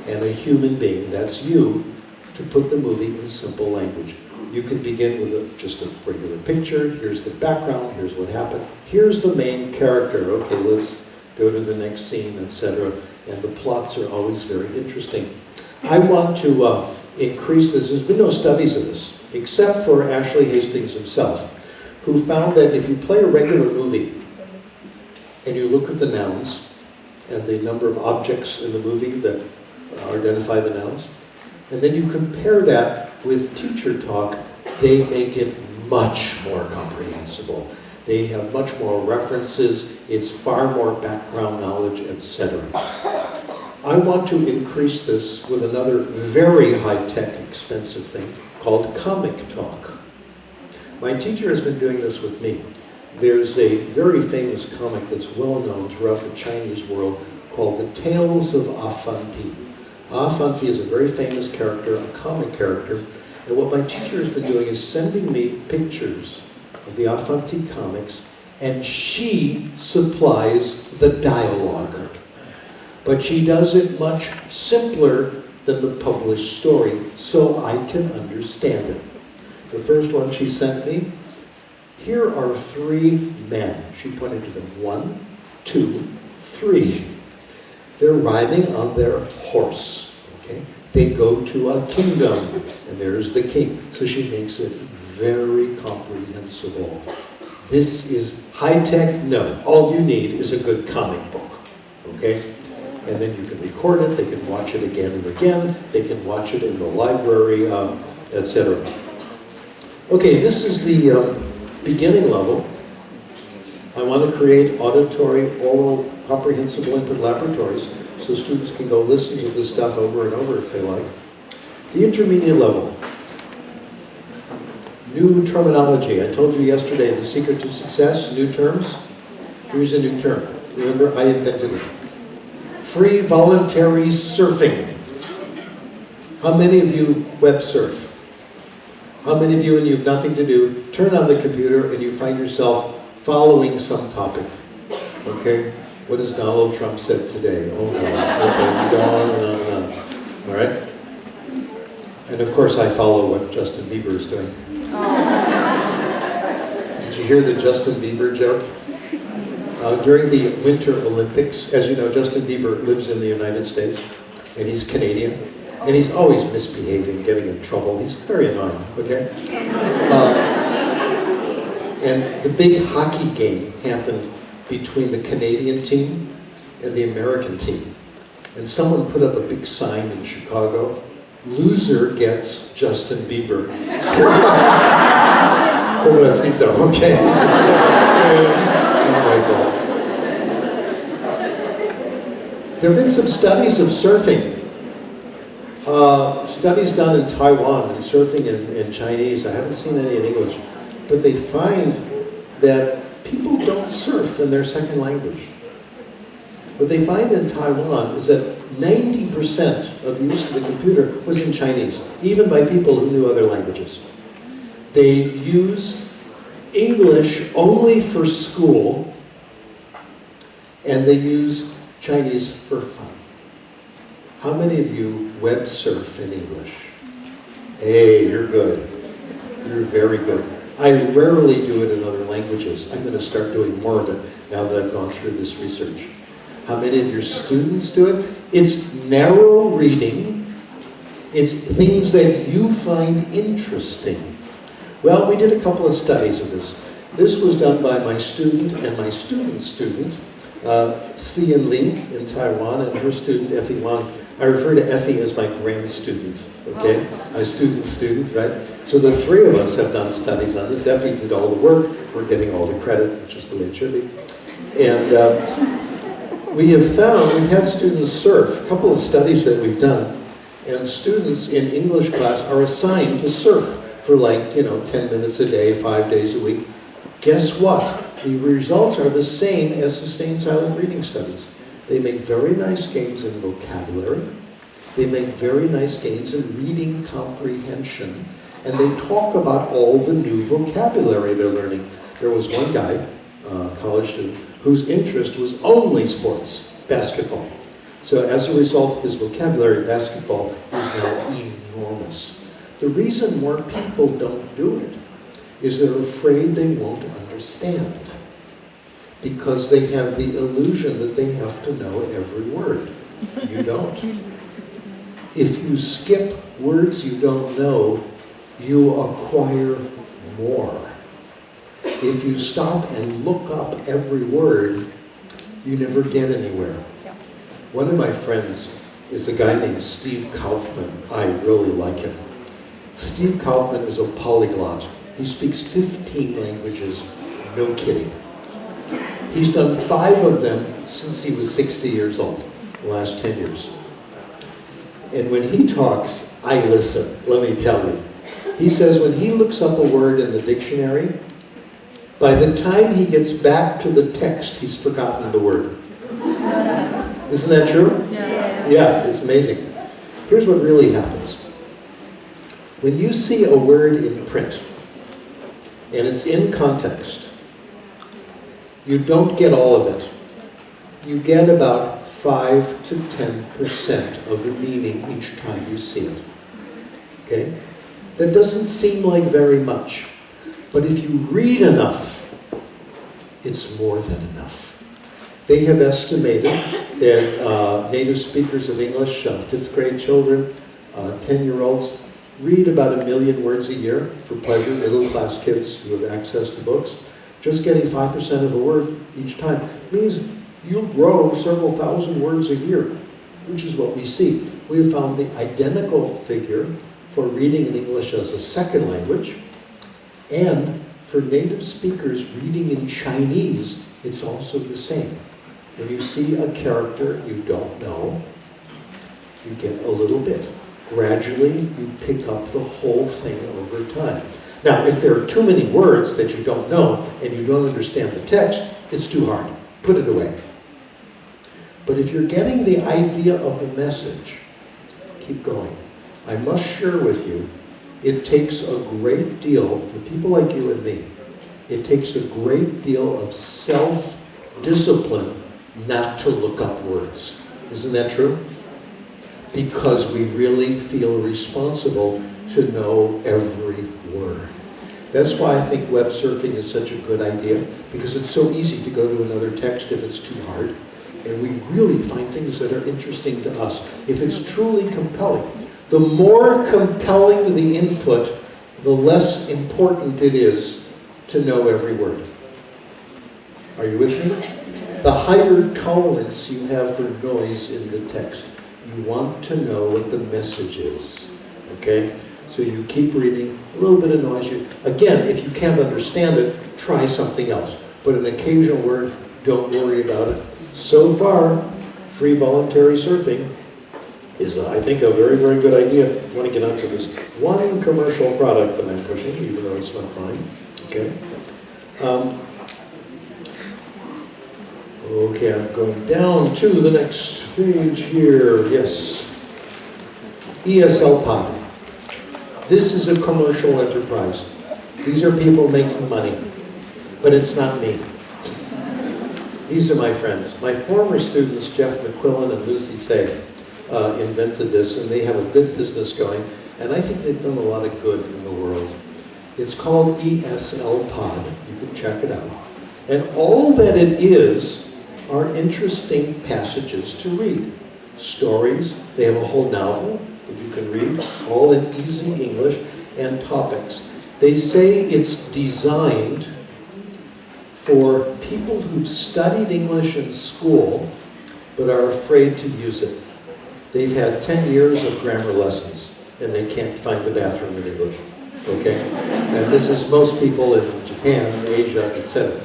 and a human being, that's you, to put the movie in simple language. You can begin with just a regular picture. Here's the background, here's what happened, here's the main character. Okay, let's go to the next scene, etc. And the plots are always very interesting. I want to increase this. There's been no studies of this, except for Ashley Hastings himself, who found that if you play a regular movie, and you look at the nouns and the number of objects in the movie that identify the nouns, and then you compare that with teacher talk, they make it much more comprehensible. They have much more references, it's far more background knowledge, etc. I want to increase this with another very high-tech, expensive thing called comic talk. My teacher has been doing this with me. There's a very famous comic that's well known throughout the Chinese world called The Tales of Afanti. Afanti is a very famous character, a comic character, and what my teacher has been doing is sending me pictures of the Afanti comics, and she supplies the dialogue. But she does it much simpler than the published story, so I can understand it. The first one she sent me, here are 3 men. She pointed to them. 1, 2, 3. They're riding on their horse. Okay? They go to a kingdom, and there's the king. So she makes it very comprehensible. This is high-tech? No. All you need is a good comic book. Okay? And then you can record it. They can watch it again and again. They can watch it in the library, etc. Okay, this is the beginning level. I want to create auditory, oral, comprehensible input laboratories so students can go listen to this stuff over and over if they like. The intermediate level. New terminology. I told you yesterday the secret to success, new terms. Here's a new term. Remember, I invented it. Free voluntary surfing. How many of you web surf? How many of you, when you have nothing to do, turn on the computer and you find yourself following some topic? Okay? What has Donald Trump said today? Oh no. Okay, we go on and on and on. All right? And of course I follow what Justin Bieber is doing. Did you hear the Justin Bieber joke? During the Winter Olympics, as you know, Justin Bieber lives in the United States, and he's Canadian. And he's always misbehaving, getting in trouble. He's very annoying, okay? And the big hockey game happened between the Canadian team and the American team. And someone put up a big sign in Chicago, "Loser gets Justin Bieber." Pobrecito, okay? Not my fault. There have been some studies of surfing. Studies done in Taiwan and surfing in Chinese. I haven't seen any in English. But they find that people don't surf in their second language. What they find in Taiwan is that 90% of use of the computer was in Chinese, even by people who knew other languages. They use English only for school, and they use Chinese for fun. How many of you web surf in English? Hey, you're good. You're very good. I rarely do it in other languages. I'm going to start doing more of it now that I've gone through this research. How many of your students do it? It's narrow reading. It's things that you find interesting. Well, we did a couple of studies of this. This was done by my student and my student's student, Xian Li in Taiwan, and her student, Effie Wang. I refer to Effie as my grand student, okay? My student's student, right? So the three of us have done studies on this. Effie did all the work. We're getting all the credit, which is the way it should be. And we have found, we've had students surf, a couple of studies that we've done, and students in English class are assigned to surf for 10 minutes a day, 5 days a week. Guess what? The results are the same as sustained silent reading studies. They make very nice gains in vocabulary. They make very nice gains in reading comprehension. And they talk about all the new vocabulary they're learning. There was one guy, college student, whose interest was only sports, basketball. So as a result, his vocabulary in basketball is now enormous. The reason more people don't do it is they're afraid they won't understand, because they have the illusion that they have to know every word. You don't. If you skip words you don't know, you acquire more. If you stop and look up every word, you never get anywhere. One of my friends is a guy named Steve Kaufman. I really like him. Steve Kaufman is a polyglot. He speaks 15 languages, no kidding. He's done 5 of them since he was 60 years old, the last 10 years. And when he talks, I listen, let me tell you. He says when he looks up a word in the dictionary, by the time he gets back to the text, he's forgotten the word. Isn't that true? Yeah, it's amazing. Here's what really happens. When you see a word in print, and it's in context, you don't get all of it. You get about 5 to 10% of the meaning each time you see it. Okay? That doesn't seem like very much. But if you read enough, it's more than enough. They have estimated that native speakers of English, 5th grade children, 10-year-olds, read about 1 million words a year for pleasure, middle-class kids who have access to books. Just getting 5% of a word each time means you'll grow several thousand words a year, which is what we see. We have found the identical figure for reading in English as a second language, and for native speakers reading in Chinese, it's also the same. When you see a character you don't know, you get a little bit. Gradually, you pick up the whole thing over time. Now, if there are too many words that you don't know and you don't understand the text, it's too hard. Put it away. But if you're getting the idea of the message, keep going. I must share with you, it takes a great deal, for people like you and me, it takes a great deal of self-discipline not to look up words. Isn't that true? Because we really feel responsible to know every word. That's why I think web surfing is such a good idea, because it's so easy to go to another text if it's too hard, and we really find things that are interesting to us. If it's truly compelling, The more compelling the input, the less important it is to know every word. Are you with me? The higher tolerance you have for noise in the text. You want to know what the message is, okay? So you keep reading, a little bit of noise. Again, if you can't understand it, try something else. But an occasional word, don't worry about it. So far, free voluntary surfing is, I think, a very, very good idea. I want to get onto this one commercial product that I'm pushing, even though it's not mine, okay? Okay, I'm going down to the next page here. Yes. ESL Pod. This is a commercial enterprise. These are people making money, but it's not me. These are my friends. My former students, Jeff McQuillan and Lucy Say, invented this, and they have a good business going, and I think they've done a lot of good in the world. It's called ESL Pod. You can check it out. And all that it is are interesting passages to read. Stories, they have a whole novel that you can read, all in easy English, and topics. They say it's designed for people who've studied English in school but are afraid to use it. They've had 10 years of grammar lessons and they can't find the bathroom in English, okay? And this is most people in Japan, Asia, etc.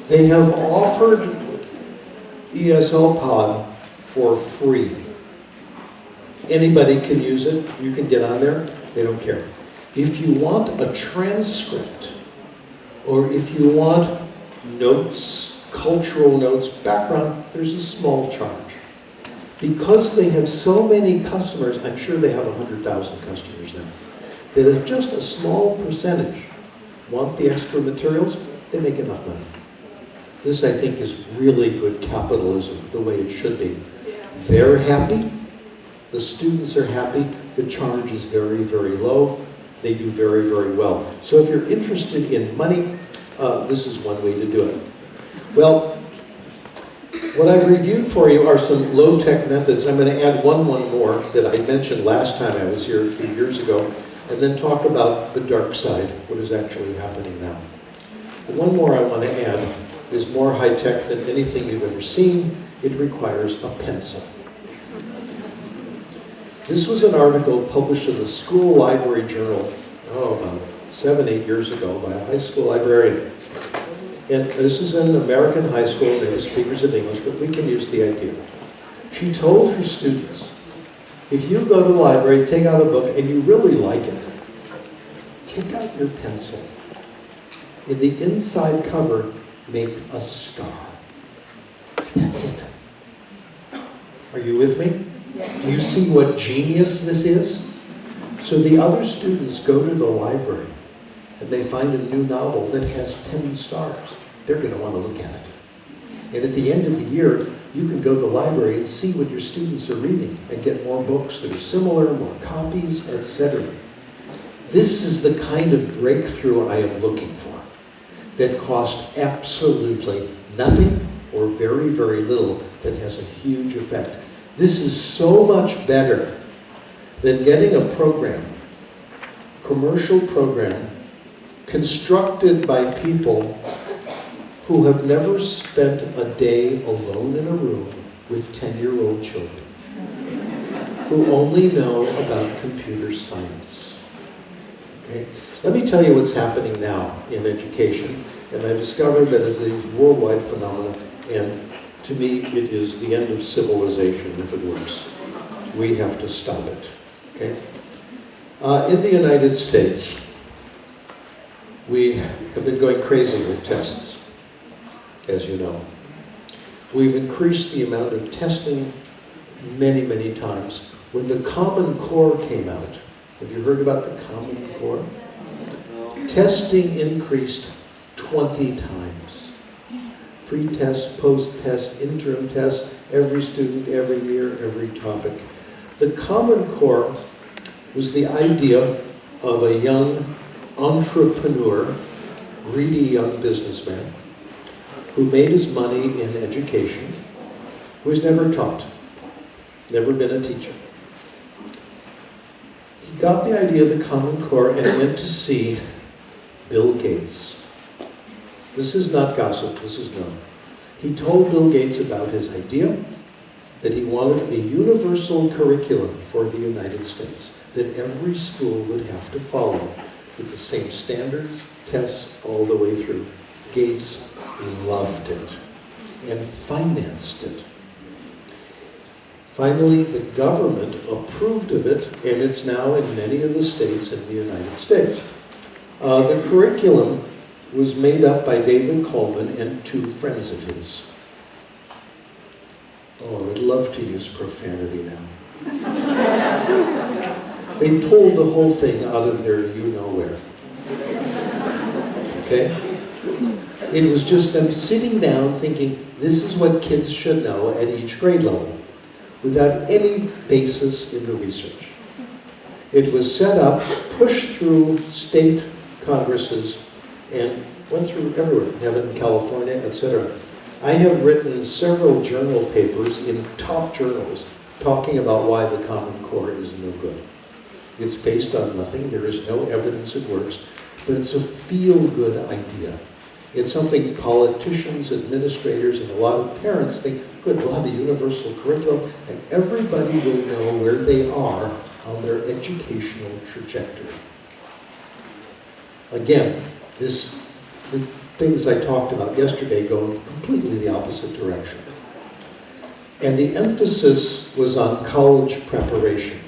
They have offered ESL Pod for free. Anybody can use it. You can get on there. They don't care. If you want a transcript, or if you want notes, cultural notes, background, there's a small charge. Because they have so many customers, I'm sure they have 100,000 customers now, that if just a small percentage want the extra materials, they make enough money. This, I think, is really good capitalism, the way it should be. They're happy, the students are happy, the charge is very, very low, they do very, very well. So if you're interested in money, this is one way to do it. Well, what I've reviewed for you are some low-tech methods. I'm going to add one more that I mentioned last time I was here a few years ago, and then talk about the dark side, what is actually happening now. But one more I want to add is more high-tech than anything you've ever seen. It requires a pencil. This was an article published in the School Library Journal, about 7-8 years ago by a high school librarian. And this is in American high school, they have speakers of English, but we can use the idea. She told her students, if you go to the library, take out a book, and you really like it, take out your pencil. In the inside cover, make a star. That's it. Are you with me? Do you see what genius this is? So the other students go to the library and they find a new novel that has 10 stars. They're going to want to look at it. And at the end of the year, you can go to the library and see what your students are reading and get more books that are similar, more copies, etc. This is the kind of breakthrough I am looking for, that cost absolutely nothing or very, very little, that has a huge effect. This is so much better than getting a program, commercial program, constructed by people who have never spent a day alone in a room with 10-year-old children, who only know about computer science. Okay? Let me tell you what's happening now in education, and I discovered that it's a worldwide phenomenon, and to me it is the end of civilization if it works. We have to stop it. Okay? In the United States, we have been going crazy with tests, as you know. We've increased the amount of testing many, many times. When the Common Core came out, have you heard about the Common Core? Testing increased 20 times. Pre-test, post-test, interim tests, every student, every year, every topic. The Common Core was the idea of a young entrepreneur, greedy young businessman, who made his money in education, who was never taught, never been a teacher. He got the idea of the Common Core and went to see Bill Gates. This is not gossip, this is known. He told Bill Gates about his idea that he wanted a universal curriculum for the United States that every school would have to follow with the same standards, tests, all the way through. Gates loved it and financed it. Finally, the government approved of it, and it's now in many of the states in the United States. The curriculum was made up by David Coleman and two friends of his. Oh, I'd love to use profanity now. They pulled the whole thing out of their you-know-where. Okay? It was just them sitting down thinking, this is what kids should know at each grade level, without any basis in the research. It was set up, pushed through state congresses, and went through everywhere, Heaven, California, etc. I have written several journal papers in top journals talking about why the Common Core is no good. It's based on nothing, there is no evidence it works, but it's a feel-good idea. It's something politicians, administrators, and a lot of parents think, good, we'll have a universal curriculum, and everybody will know where they are on their educational trajectory. Again, the things I talked about yesterday go in completely the opposite direction. And the emphasis was on college preparation.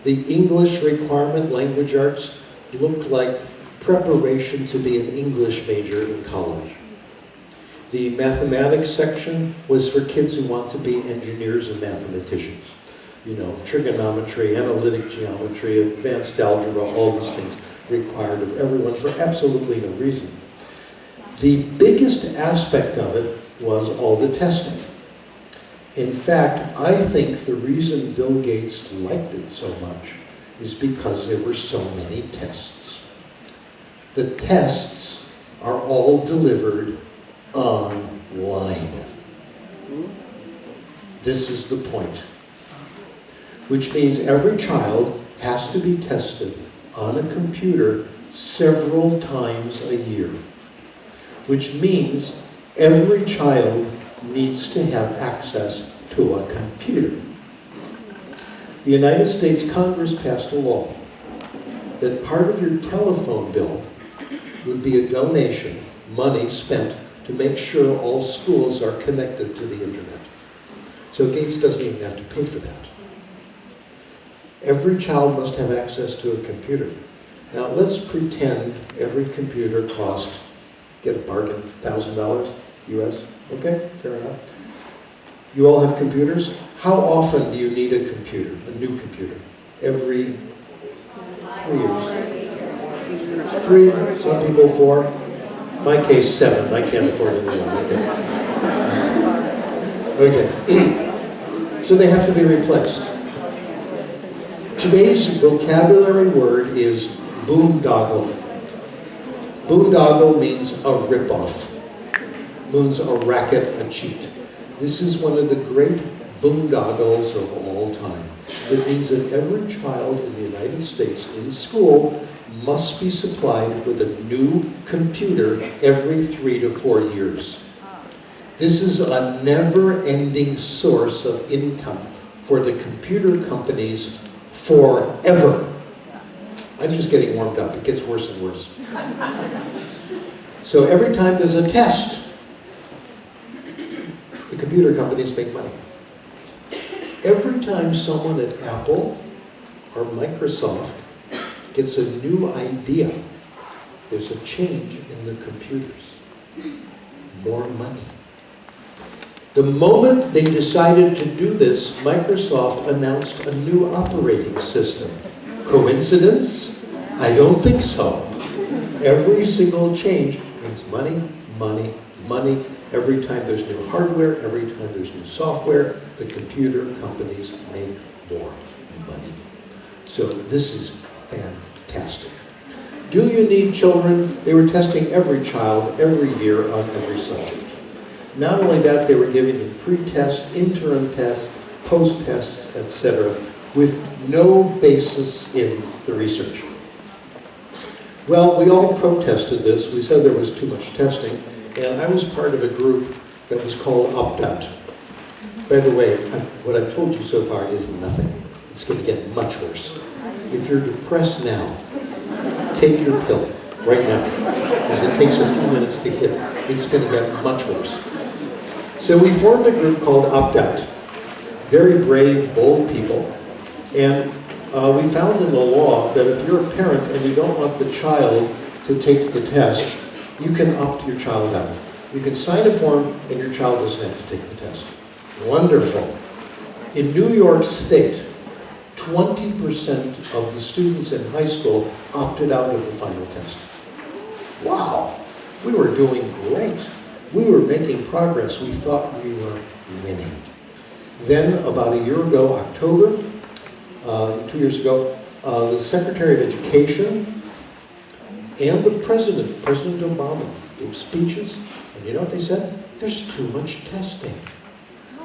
The English requirement, language arts, looked like preparation to be an English major in college. The mathematics section was for kids who want to be engineers and mathematicians. You know, trigonometry, analytic geometry, advanced algebra, all these things required of everyone for absolutely no reason. The biggest aspect of it was all the testing. In fact, I think the reason Bill Gates liked it so much is because there were so many tests. The tests are all delivered online. This is the point. Which means every child has to be tested on a computer several times a year. Which means every child needs to have access to a computer. The United States Congress passed a law that part of your telephone bill would be a donation, money spent to make sure all schools are connected to the internet. So Gates doesn't even have to pay for that. Every child must have access to a computer. Now let's pretend every computer cost, get a bargain, $1,000 US, okay, fair enough. You all have computers? How often do you need a computer, a new computer? Every 3 years. 3, some people 4. In my case, 7. I can't afford a new one. Okay. So they have to be replaced. Today's vocabulary word is boondoggle. Boondoggle means a ripoff. Means a racket, a cheat. This is one of the great boondoggles of all time. It means that every child in the United States in school must be supplied with a new computer every 3 to 4 years. This is a never-ending source of income for the computer companies forever. I'm just getting warmed up. It gets worse and worse. So every time there's a test, the computer companies make money. Every time someone at Apple or Microsoft gets a new idea, there's a change in the computers. More money. The moment they decided to do this, Microsoft announced a new operating system. Coincidence? I don't think so. Every single change means money, money, money. Every time there's new hardware, every time there's new software, the computer companies make more money. So this is fantastic. Do you need children? They were testing every child every year on every subject. Not only that, they were giving them pre-test, interim tests, post-tests, etc., with no basis in the research. Well, we all protested this. We said there was too much testing, and I was part of a group that was called Opt-out. By the way, what I've told you so far is nothing. It's going to get much worse. If you're depressed now, take your pill right now, because it takes a few minutes to hit. It's going to get much worse. So we formed a group called Opt-out. Very brave, bold people. And we found in the law that if you're a parent and you don't want the child to take the test, you can opt your child out. You can sign a form and your child doesn't have to take the test. Wonderful. In New York State, 20% of the students in high school opted out of the final test. Wow, we were doing great. We were making progress. We thought we were winning. Then, about a year ago, October, 2 years ago, the Secretary of Education and the President Obama, gave speeches, and you know what they said? There's too much testing.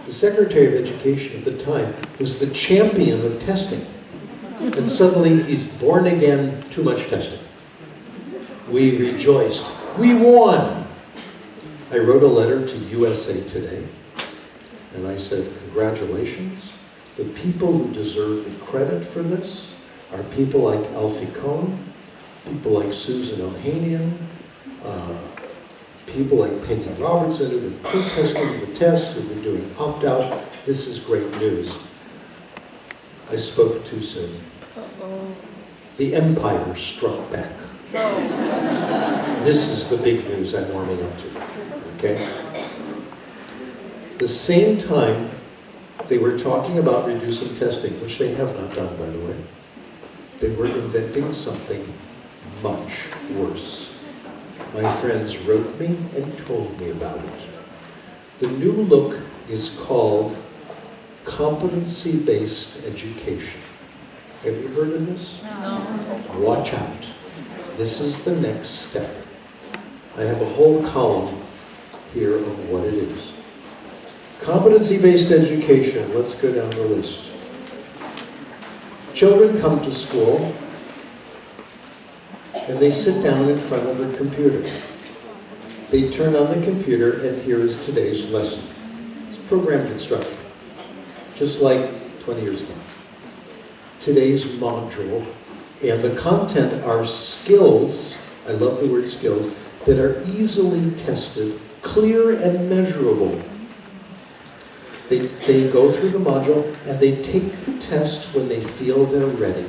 The Secretary of Education at the time was the champion of testing. And suddenly he's born again, too much testing. We rejoiced. We won! I wrote a letter to USA Today, and I said, congratulations. The people who deserve the credit for this are people like Alfie Kohn, people like Susan Ohanian, people like Peggy Robertson who've been protesting the tests, who've been doing opt-out. This is great news. I spoke too soon. The empire struck back. This is the big news I'm warming up to, okay? The same time they were talking about reducing testing, which they have not done, by the way, they were inventing something much worse. My friends wrote me and told me about it. The new look is called competency-based education. Have you heard of this? No. Watch out. This is the next step. I have a whole column here of what it is. Competency-based education, let's go down the list. Children come to school and they sit down in front of a computer. They turn on the computer and here is today's lesson. It's programmed instruction, just like 20 years ago. Today's module, and the content are skills, I love the word skills, that are easily tested, clear and measurable. They go through the module and they take the test when they feel they're ready.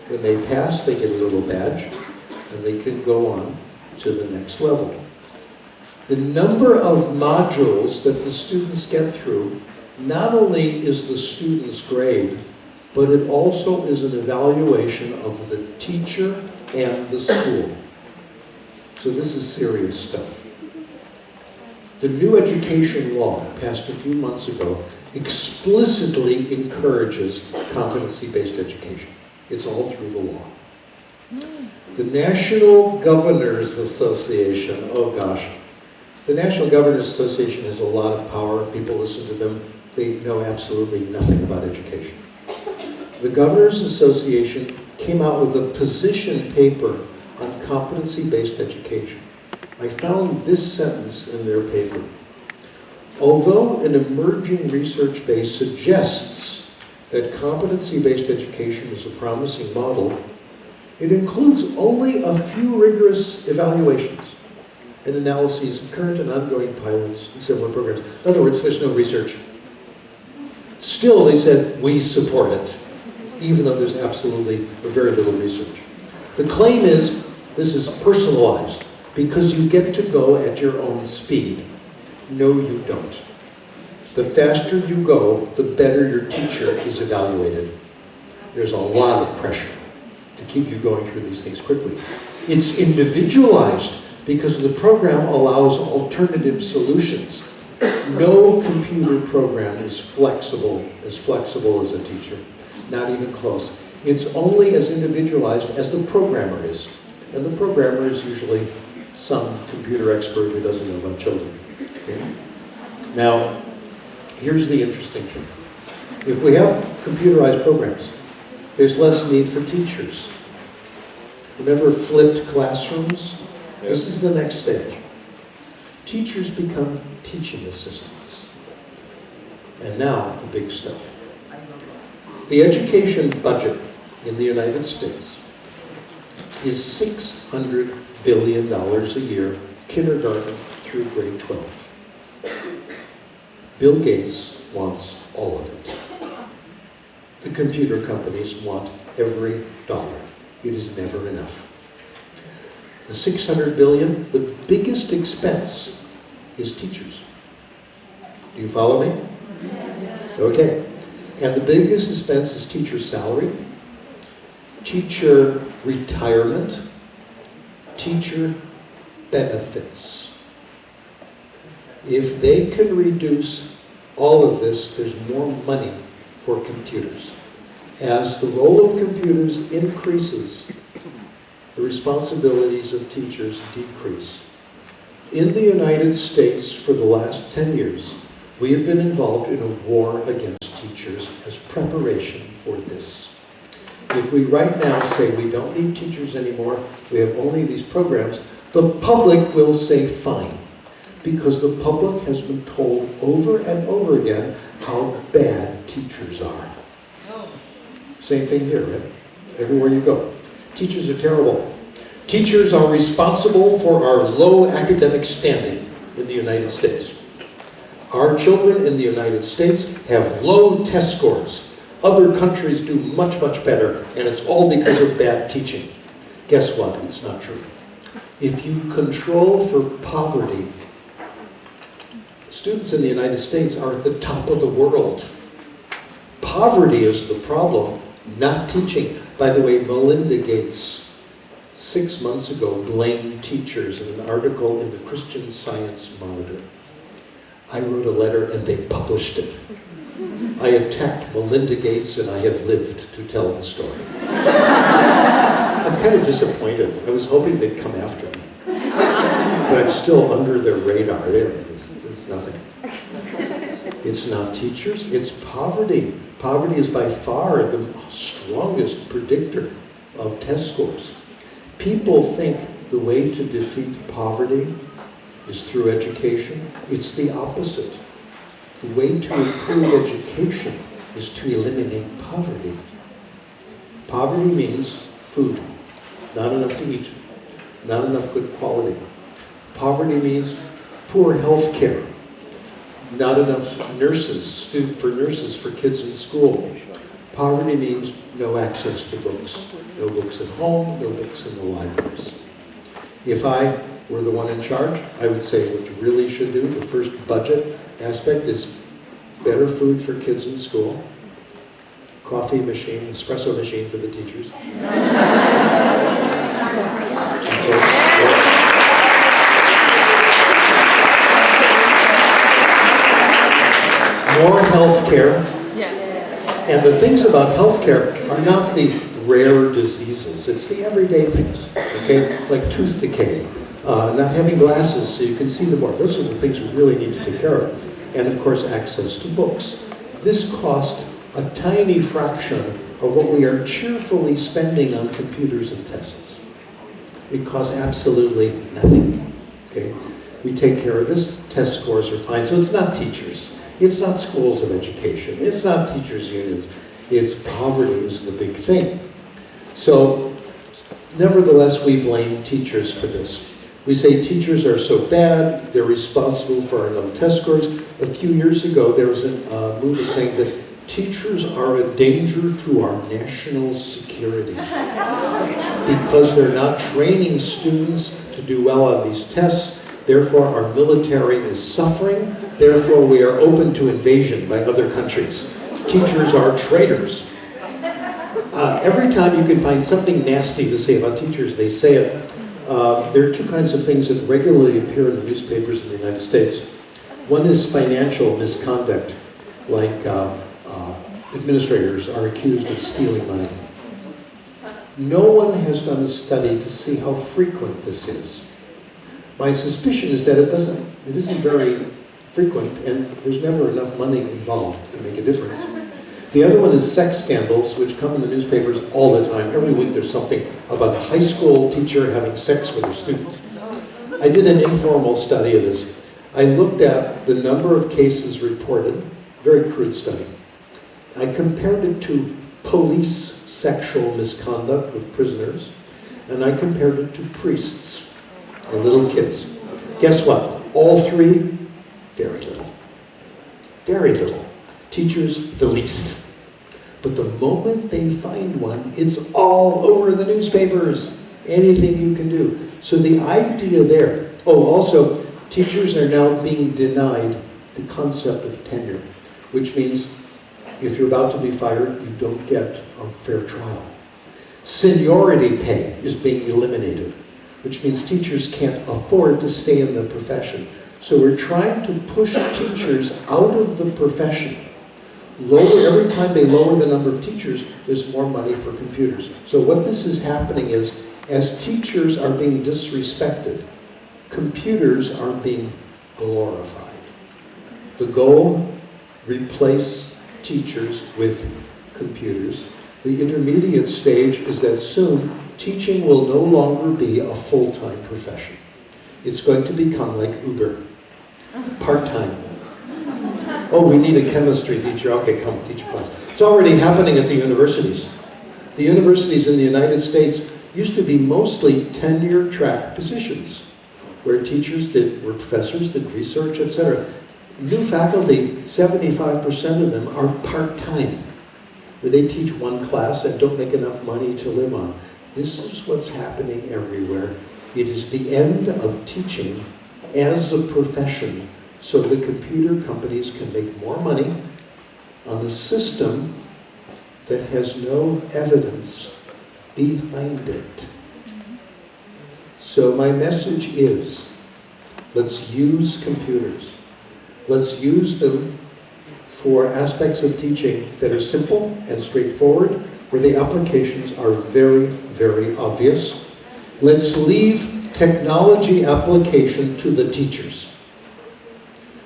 When they pass, they get a little badge and they can go on to the next level. The number of modules that the students get through not only is the student's grade, but it also is an evaluation of the teacher and the school. So this is serious stuff. The new education law, passed a few months ago, explicitly encourages competency-based education. It's all through the law. The National Governors Association, oh gosh, the National Governors Association has a lot of power. People listen to them. They know absolutely nothing about education. The Governors Association came out with a position paper on competency-based education. I found this sentence in their paper. Although an emerging research base suggests that competency-based education is a promising model, it includes only a few rigorous evaluations and analyses of current and ongoing pilots and similar programs. In other words, there's no research. Still, they said, we support it, even though there's absolutely very little research. The claim is, this is personalized, because you get to go at your own speed. No, you don't. The faster you go, the better your teacher is evaluated. There's a lot of pressure to keep you going through these things quickly. It's individualized because the program allows alternative solutions. No computer program is flexible as a teacher, not even close. It's only as individualized as the programmer is. And the programmer is usually some computer expert who doesn't know about children. Okay? Now, here's the interesting thing. If we have computerized programs, there's less need for teachers. Remember flipped classrooms? This is the next stage. Teachers become teaching assistants. And now, the big stuff. The education budget in the United States is $600 billion a year, kindergarten through grade 12. Bill Gates wants all of it. The computer companies want every dollar. It is never enough. The $600 billion, the biggest expense is teachers. Do you follow me? Okay. And the biggest expense is teacher salary, teacher retirement, teacher benefits. If they can reduce all of this, there's more money for computers. As the role of computers increases, the responsibilities of teachers decrease. In the United States, for the last 10 years, we have been involved in a war against teachers as preparation for this. If we right now say we don't need teachers anymore, we have only these programs, the public will say fine, because the public has been told over and over again how bad teachers are. Same thing here, right? Everywhere you go. Teachers are terrible. Teachers are responsible for our low academic standing in the United States. Our children in the United States have low test scores. Other countries do much, much better, and it's all because of bad teaching. Guess what? It's not true. If you control for poverty, students in the United States are at the top of the world. Poverty is the problem, not teaching. By the way, Melinda Gates, 6 months ago, blamed teachers in an article in the Christian Science Monitor. I wrote a letter and they published it. I attacked Melinda Gates and I have lived to tell the story. I'm kind of disappointed. I was hoping they'd come after me. But I'm still under their radar. There's nothing. It's not teachers, it's poverty. Poverty is by far the strongest predictor of test scores. People think the way to defeat poverty is through education. It's the opposite. The way to improve education is to eliminate poverty. Poverty means food, not enough to eat, not enough good quality. Poverty means poor health care, not enough nurses, for nurses for kids in school. Poverty means no access to books. No books at home, no books in the libraries. If I were the one in charge, I would say what you really should do, the first budget aspect is better food for kids in school, coffee machine, espresso machine for the teachers. More health care. And the things about health care are not the rare diseases, it's the everyday things, okay? It's like tooth decay, not having glasses so you can see the more. Those are the things we really need to take care of. And of course, access to books. This costs a tiny fraction of what we are cheerfully spending on computers and tests. It costs absolutely nothing, okay? We take care of this, test scores are fine. So it's not teachers, it's not schools of education, it's not teachers' unions, it's poverty is the big thing. So, nevertheless, we blame teachers for this. We say teachers are so bad, they're responsible for our low test scores. A few years ago, there was a movement saying that teachers are a danger to our national security because they're not training students to do well on these tests. Therefore, our military is suffering. Therefore, we are open to invasion by other countries. Teachers are traitors. Every time you can find something nasty to say about teachers, they say it. There are two kinds of things that regularly appear in the newspapers in the United States. One is financial misconduct, like administrators are accused of stealing money. No one has done a study to see how frequent this is. My suspicion is that it isn't very frequent, and there's never enough money involved to make a difference. The other one is sex scandals, which come in the newspapers all the time. Every week there's something about a high school teacher having sex with her student. I did an informal study of this. I looked at the number of cases reported, very crude study. I compared it to police sexual misconduct with prisoners, and I compared it to priests and little kids. Guess what? All three, very little. Very little. Teachers, the least. But the moment they find one, it's all over the newspapers. Anything you can do. So the idea there, also, teachers are now being denied the concept of tenure, which means if you're about to be fired, you don't get a fair trial. Seniority pay is being eliminated, which means teachers can't afford to stay in the profession. So we're trying to push teachers out of the profession. Every time they lower the number of teachers, there's more money for computers. So what this is happening is, as teachers are being disrespected, computers are being glorified. The goal, replace teachers with computers. The intermediate stage is that soon teaching will no longer be a full-time profession. It's going to become like Uber, part-time. Oh, we need a chemistry teacher. Okay, come teach a class. It's already happening at the universities. The universities in the United States used to be mostly tenure track positions, where professors did research, etc. New faculty, 75% of them are part-time, where they teach one class and don't make enough money to live on. This is what's happening everywhere. It is the end of teaching as a profession, so the computer companies can make more money on a system that has no evidence behind it. So my message is, let's use computers. Let's use them for aspects of teaching that are simple and straightforward, where the applications are very, very obvious. Let's leave technology application to the teachers.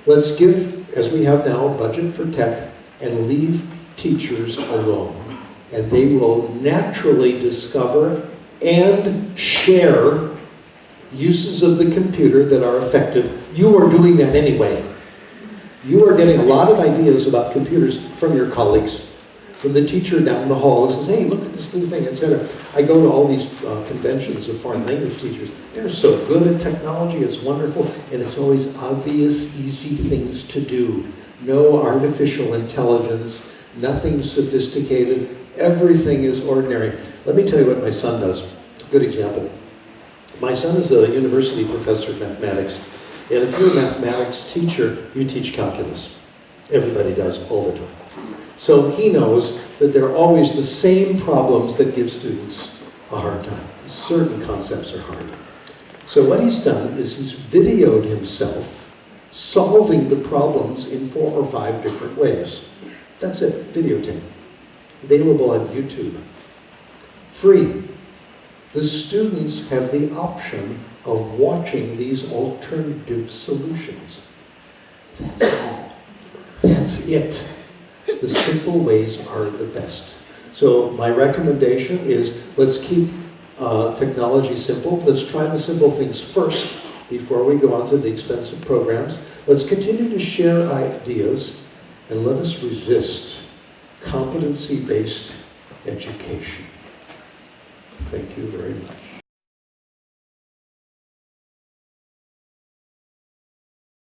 Let's give, as we have now, a budget for tech and leave teachers alone. And they will naturally discover and share uses of the computer that are effective. You are doing that anyway. You are getting a lot of ideas about computers from your colleagues, from the teacher down the hall who says, hey, look at this new thing, etc. I go to all these conventions of foreign language teachers. They're so good at technology, it's wonderful, and it's always obvious, easy things to do. No artificial intelligence, nothing sophisticated, everything is ordinary. Let me tell you what my son does. Good example. My son is a university professor of mathematics. And if you're a mathematics teacher, you teach calculus. Everybody does, all the time. So he knows that there are always the same problems that give students a hard time. Certain concepts are hard. So what he's done is he's videoed himself solving the problems in 4 or 5 different ways. That's it, videotape. Available on YouTube. Free. The students have the option of watching these alternative solutions. That's all. That's it. The simple ways are the best. So my recommendation is, let's keep technology simple. Let's try the simple things first before we go on to the expensive programs. Let's continue to share ideas, and let us resist competency-based education. Thank you very much.